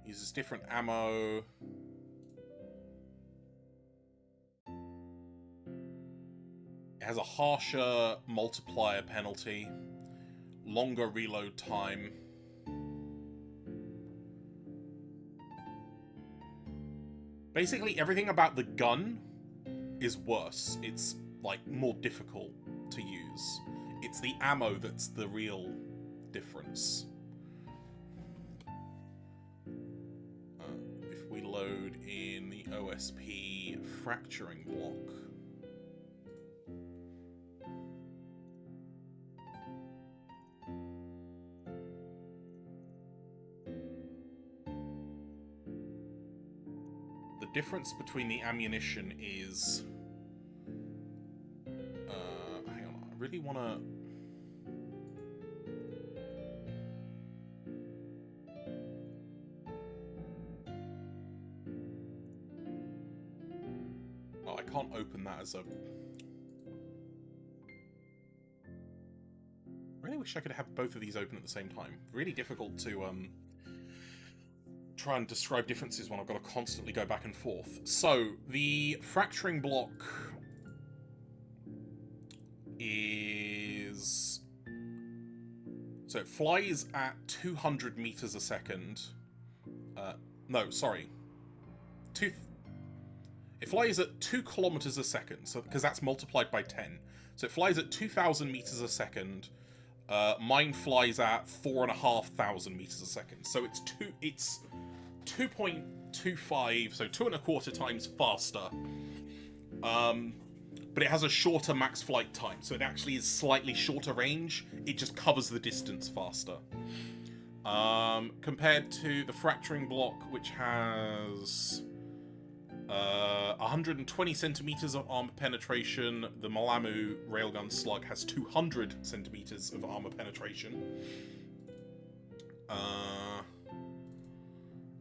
Uses different ammo. It has a harsher multiplier penalty. Longer reload time. Basically, everything about the gun is worse. It's, like, more difficult to use. It's the ammo that's the real difference. If we load in the OSP fracturing block... the difference between the ammunition is... hang on, I really want to... Oh, I can't open that as a... I really wish I could have both of these open at the same time. Really difficult to, try and describe differences when I've got to constantly go back and forth. So, the fracturing block is... So it flies at 200 meters a second. No, sorry. It flies at 2 kilometers a second, so because that's multiplied by 10. So it flies at 2,000 meters a second. Mine flies at 4,500 meters a second. So it's 2.25, so 2.25 times faster. But it has a shorter max flight time, so it actually is slightly shorter range. It just covers the distance faster. Compared to the fracturing block, which has 120 centimeters of armor penetration, the Malamu railgun slug has 200 centimeters of armor penetration.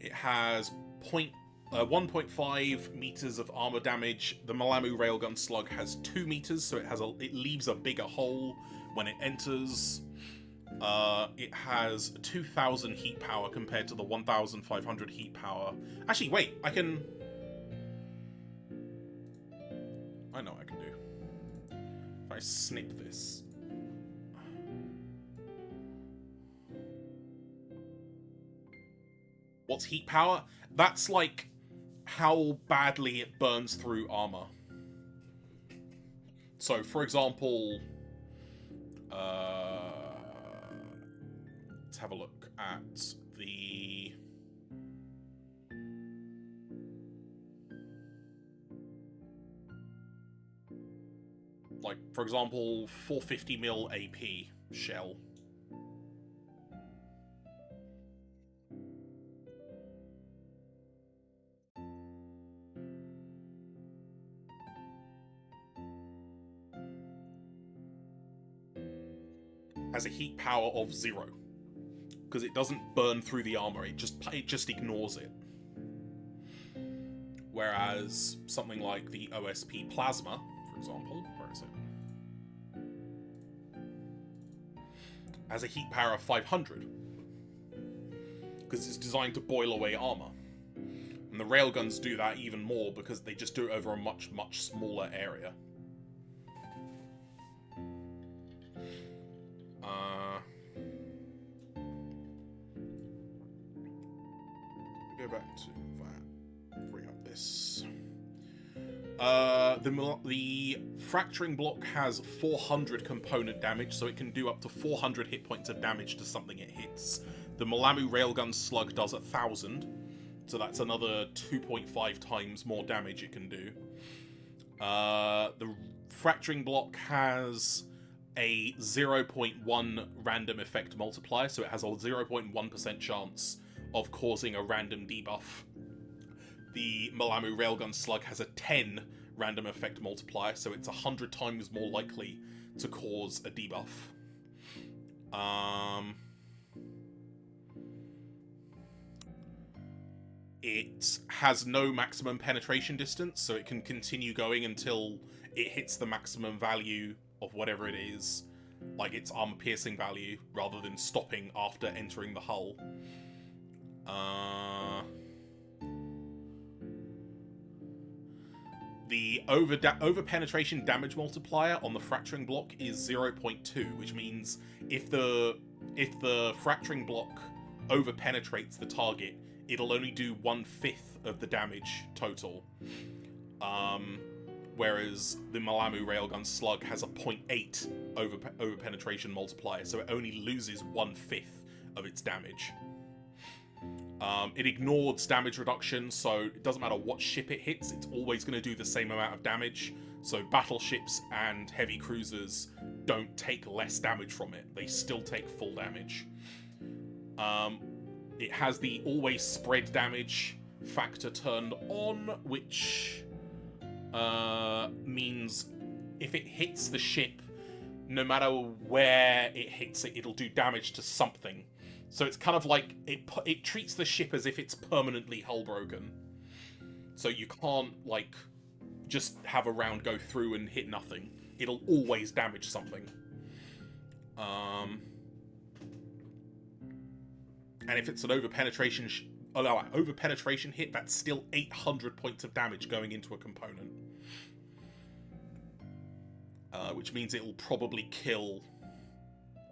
It has 1.5 meters of armor damage. The Malamu railgun slug has 2 meters, so it leaves a bigger hole when it enters. It has 2,000 heat power compared to the 1,500 heat power. Actually, wait, I know what I can do. If I snip this. What's heat power? That's like how badly it burns through armor. So, for example, let's have a look at the... Like, for example, 450mm AP shell. has a heat power of 0. Because it doesn't burn through the armor, it just ignores it. Whereas something like the OSP Plasma, for example, where is it? Has a heat power of 500. Because it's designed to boil away armor. And the railguns do that even more because they just do it over a much, much smaller area. Go back to that. Bring up this. The fracturing block has 400 component damage, so it can do up to 400 hit points of damage to something it hits. The Malamu railgun slug does 1,000, so that's another 2.5 times more damage it can do. The fracturing block has a 0.1 random effect multiplier, so it has a 0.1% chance of causing a random debuff. The Malamu railgun slug has a 10 random effect multiplier, so it's 100 times more likely to cause a debuff. It has no maximum penetration distance, so it can continue going until it hits the maximum value of whatever it is, like its armor piercing value, rather than stopping after entering the hull. The over penetration damage multiplier on the fracturing block is 0.2, which means if the fracturing block over penetrates the target, it'll only do 1/5 of the damage total. Whereas the Malamu railgun slug has a 0.8 over penetration multiplier, so it only loses 1/5 of its damage. It ignores damage reduction, so it doesn't matter what ship it hits, it's always going to do the same amount of damage. So battleships and heavy cruisers don't take less damage from it, they still take full damage. It has the always spread damage factor turned on, which means if it hits the ship, no matter where it hits it, it'll do damage to something. So it's kind of like it treats the ship as if it's permanently hull broken. So you can't like just have a round go through and hit nothing. It'll always damage something. And if it's an over penetration hit, that's still 800 points of damage going into a component. Which means it'll probably kill...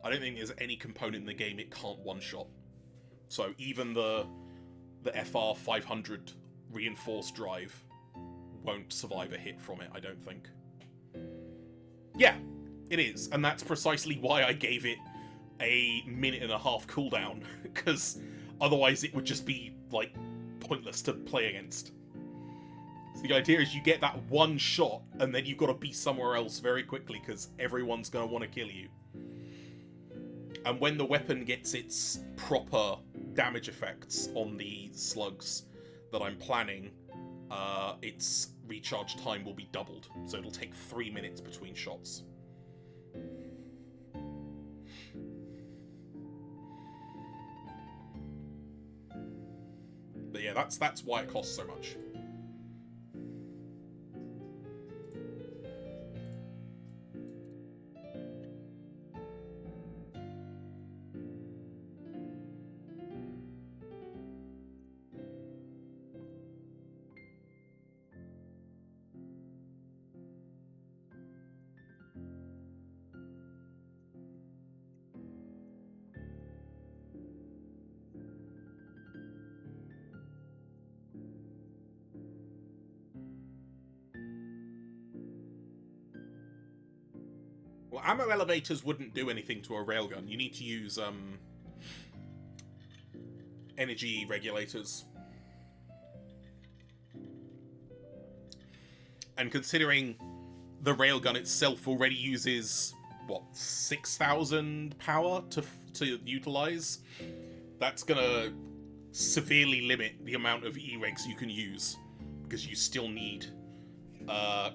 I don't think there's any component in the game it can't one-shot. So even the FR 500 reinforced drive won't survive a hit from it, I don't think. Yeah, it is. And that's precisely why I gave it a 1.5 minute cooldown, because otherwise it would just be, like, pointless to play against. So the idea is you get that one shot, and then you've got to be somewhere else very quickly, because everyone's going to want to kill you. And when the weapon gets its proper damage effects on the slugs that I'm planning, its recharge time will be doubled. So it'll take 3 minutes between shots. But yeah, that's why it costs so much. Well, ammo elevators wouldn't do anything to a railgun. You need to use energy regulators. And considering the railgun itself already uses, what, 6,000 power to utilize, that's gonna severely limit the amount of E-regs you can use, because you still need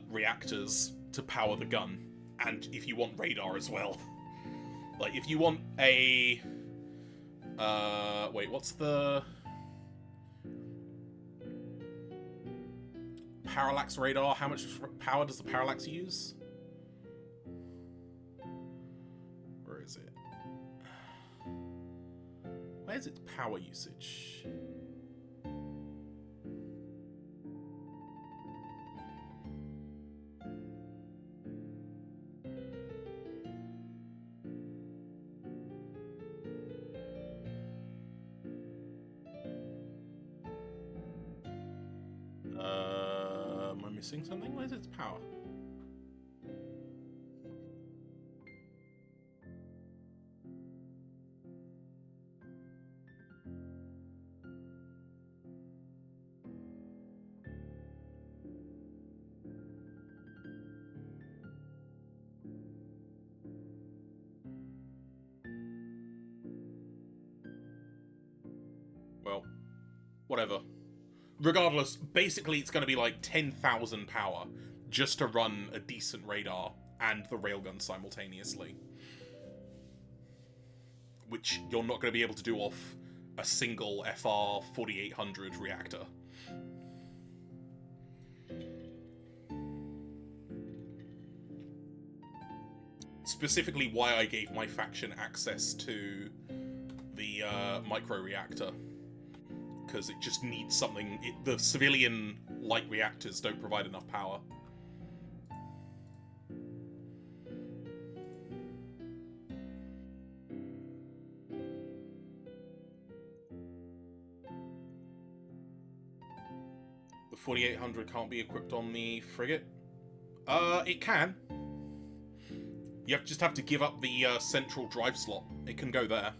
reactors to power the gun. And if you want radar as well. Like, if you want a... wait, what's the... Parallax radar? How much power does the parallax use? Where is it? Where's its power usage? Am I missing something? Where's its power? Well, whatever. Regardless, basically it's going to be like 10,000 power just to run a decent radar and the railgun simultaneously. Which you're not going to be able to do off a single FR 4800 reactor. Specifically why I gave my faction access to the micro-reactor. Because it just needs something... the civilian light reactors don't provide enough power. The 4800 can't be equipped on the frigate? It can. You just have to give up the central drive slot. It can go there.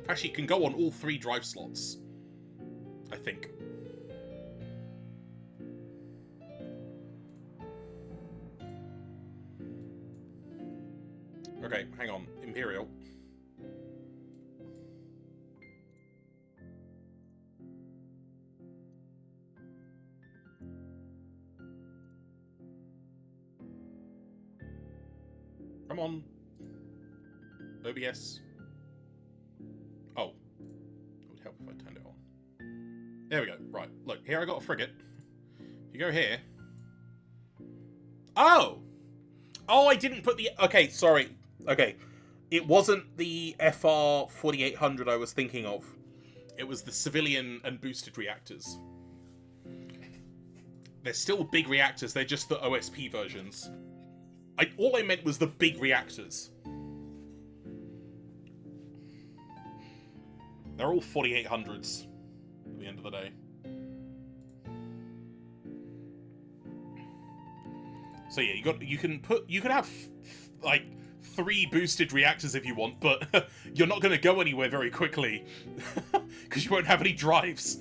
Actually, it can go on all 3 drive slots, I think. Okay, hang on. Imperial. Come on. OBS. Oh. It would help if I turned it on. There we go. Right. Look, here I got a frigate. If you go here... Oh! Oh, I didn't put the... Okay, sorry. Okay. It wasn't the FR 4800 I was thinking of. It was the civilian and boosted reactors. They're still big reactors, they're just the OSP versions. All I meant was the big reactors. They're all 4800s at the end of the day. So yeah, you can have like 3 boosted reactors if you want, but you're not going to go anywhere very quickly because you won't have any drives.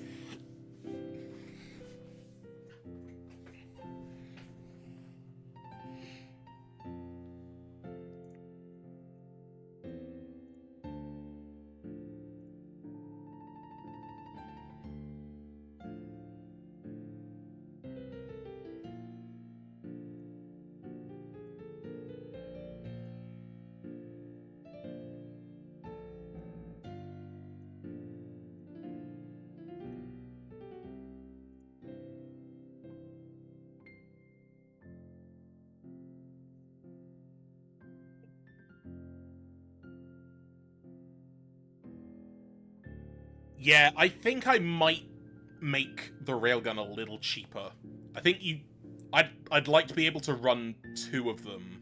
Yeah, I think I might make the railgun a little cheaper. I think I'd like to be able to run 2 of them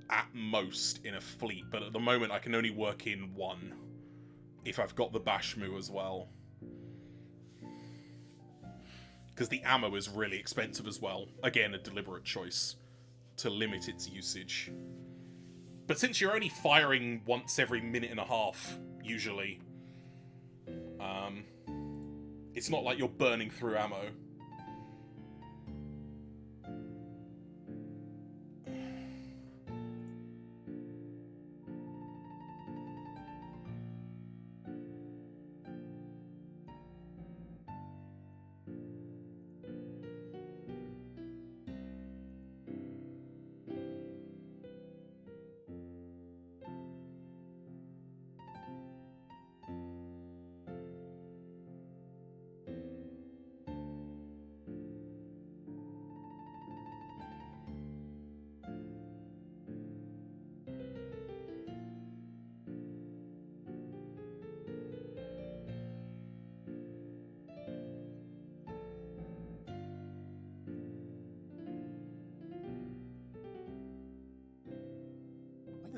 at most in a fleet, but at the moment I can only work in 1 if I've got the Bashmu as well. Because the ammo is really expensive as well. Again, a deliberate choice to limit its usage. But since you're only firing once every minute and a half, usually, it's not like you're burning through ammo.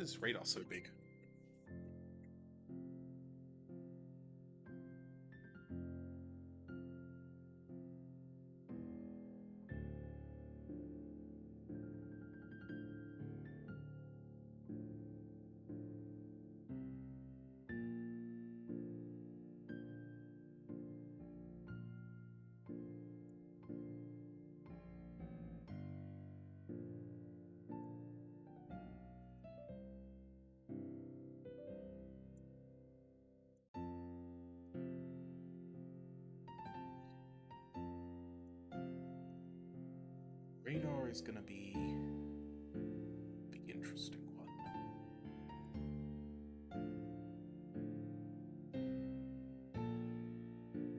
is this radar so big? Radar is gonna be the interesting one.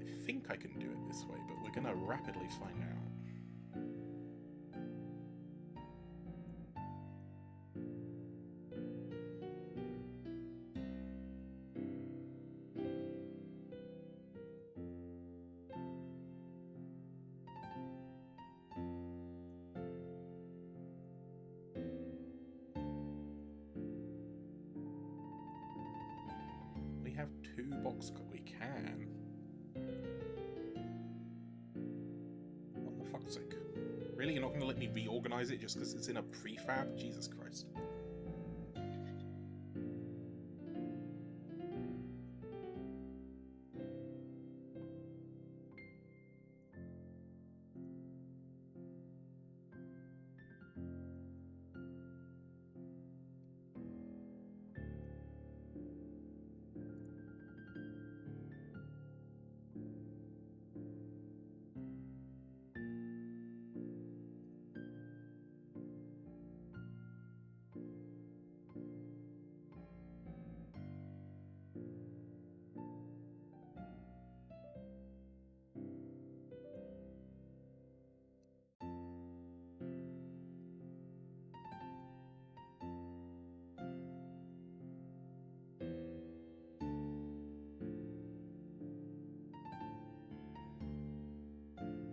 I think I can do it this way, but we're gonna rapidly find out. We have 2 box. We can. What the fuck's sake? Really? You're not going to let me reorganize it just because it's in a prefab? Jesus Christ.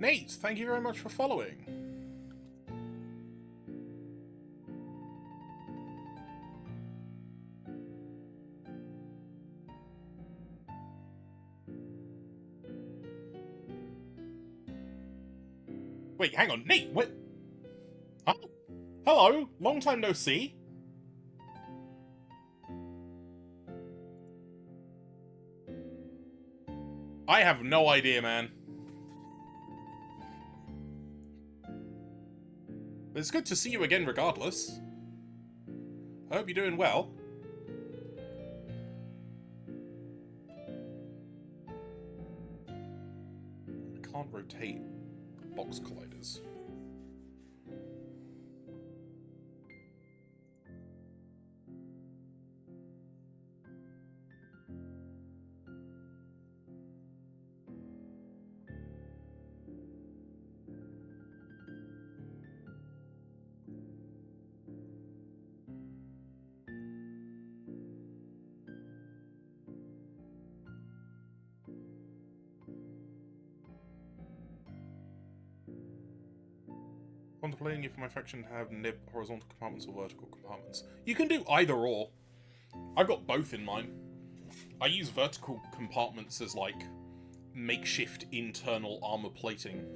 Nate, thank you very much for following. Wait, hang on, Nate, what? Huh? Hello, long time no see. I have no idea, man. But it's good to see you again regardless. I hope you're doing well. I can't rotate box colliders. Contemplating if my faction have nib horizontal compartments or vertical compartments. You can do either or. I've got both in mind. I use vertical compartments as like makeshift internal armor plating.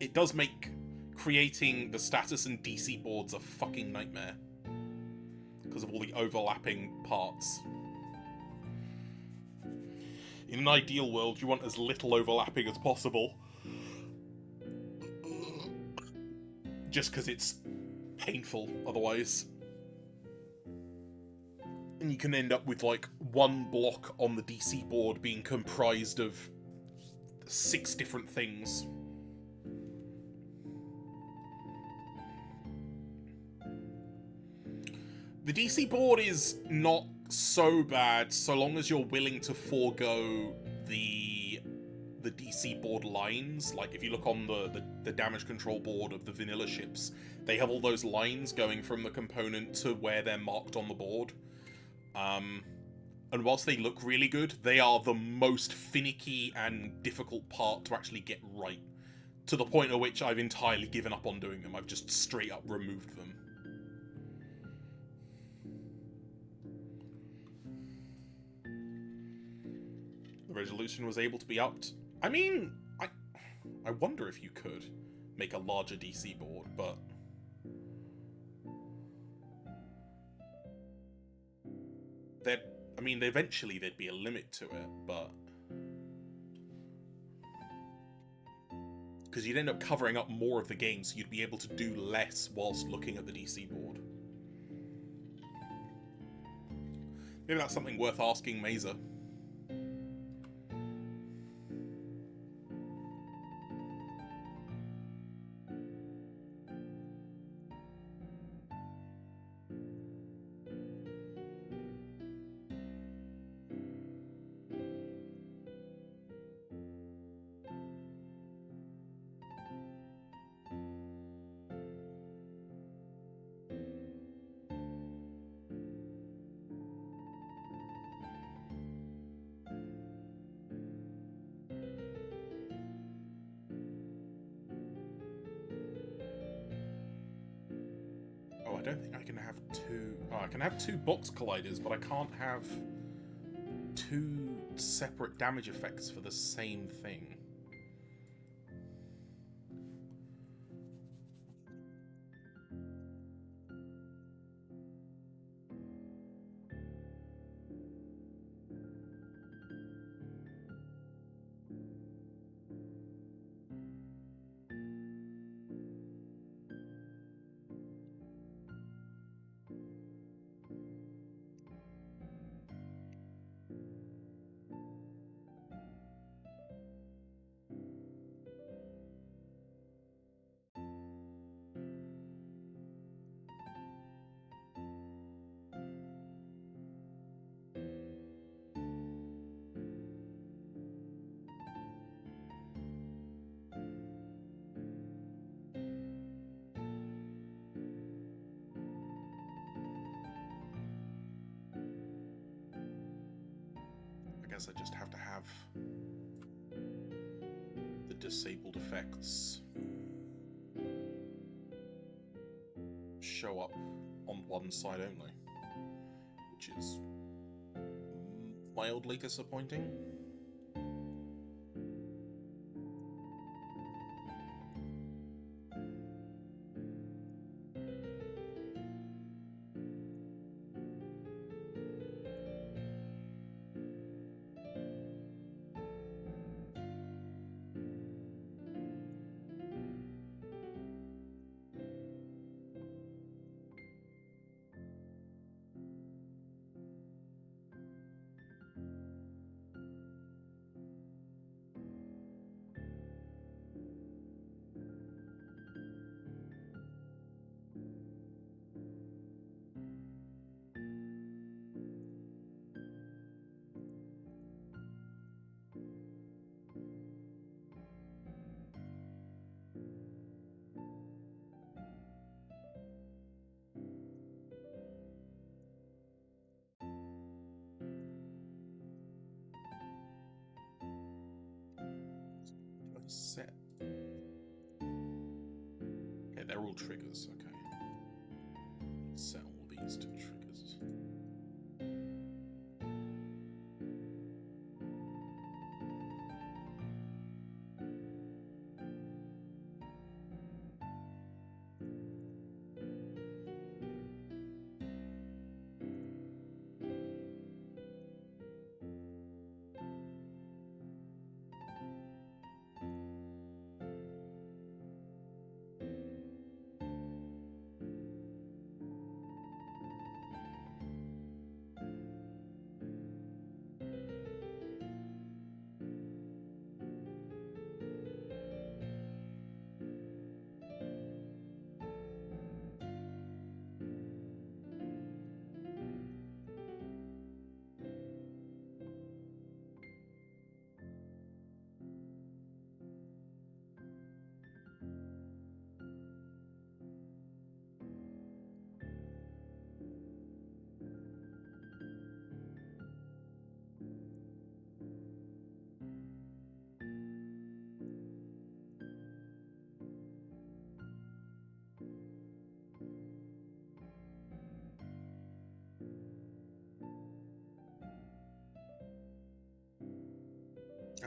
It does make creating the status and DC boards a fucking nightmare because of all the overlapping parts. In an ideal world, you want as little overlapping as possible. Just because it's painful otherwise. And you can end up with, like, one block on the DC board being comprised of 6 different things. The DC board is not so bad so long as you're willing to forego the DC board lines. Like if you look on the damage control board of the vanilla ships, they have all those lines going from the component to where they're marked on the board. And whilst they look really good, they are the most finicky and difficult part to actually get right. to the point at which I've entirely given up on doing them. I've just straight up removed them. The resolution was able to be upped. I mean, I wonder if you could make a larger DC board, but I mean, eventually there'd be a limit to it, but because you'd end up covering up more of the game, so you'd be able to do less whilst looking at the DC board. Maybe that's something worth asking Mesa. I don't think I can have two... Oh, I can have two box colliders, but I can't have two separate damage effects for the same thing. I guess I just have to have the disabled effects show up on one side only, which is mildly disappointing. Set. Okay, they're all triggers, okay. Set all these to triggers.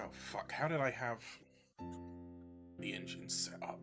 Oh, fuck. How did I have the engine set up?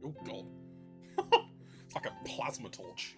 Oh, God. It's like a plasma torch.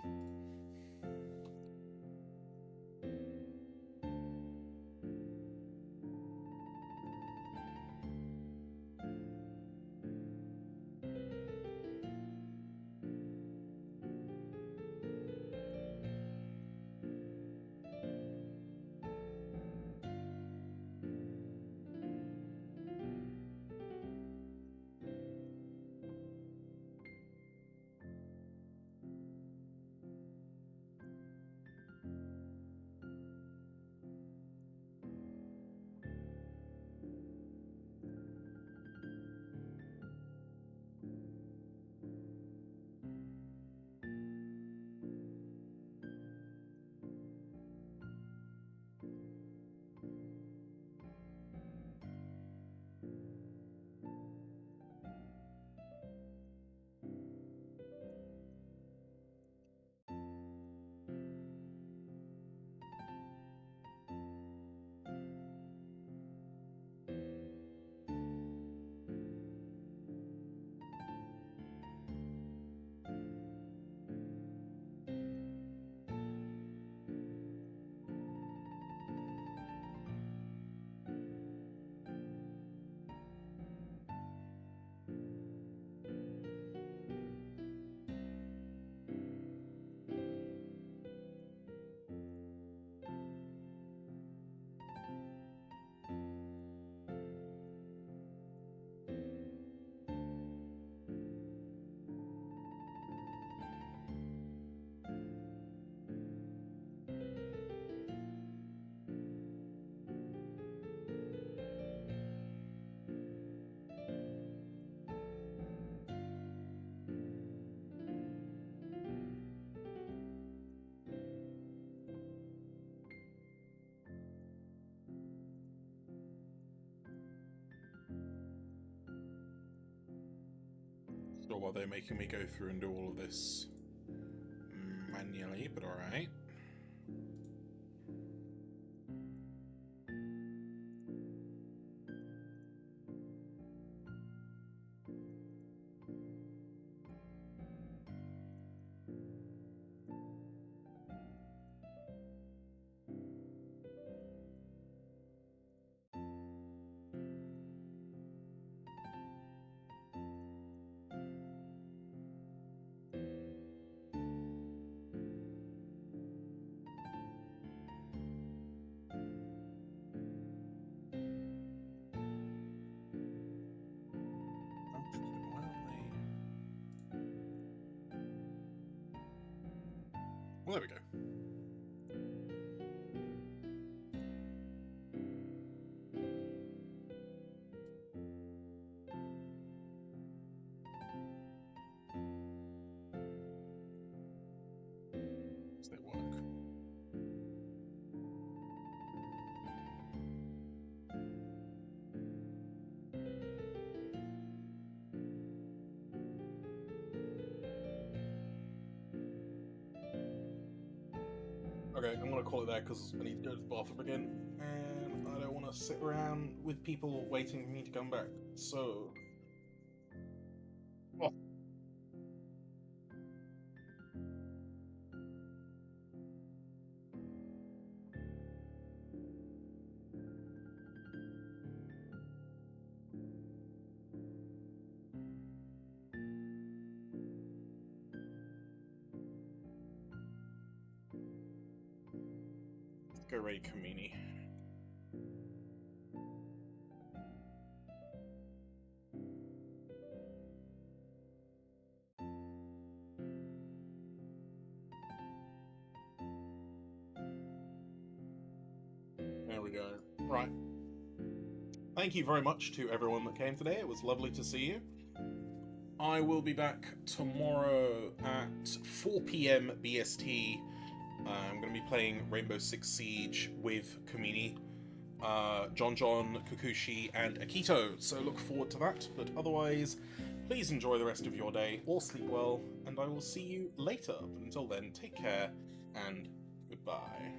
Sure, why they're making me go through and do all of this manually, but alright. Okay, I'm gonna call it there because I need to go to the bathroom again, and I don't want to sit around with people waiting for me to come back. So. Oh. Go raid Kamini. There we go. Right. Thank you very much to everyone that came today. It was lovely to see you. I will be back tomorrow at 4 p.m. BST. I'm going to be playing Rainbow Six Siege with Kamini, John, Kukushi, and Akito, so look forward to that. But otherwise, please enjoy the rest of your day, or sleep well, and I will see you later. But until then, take care, and goodbye.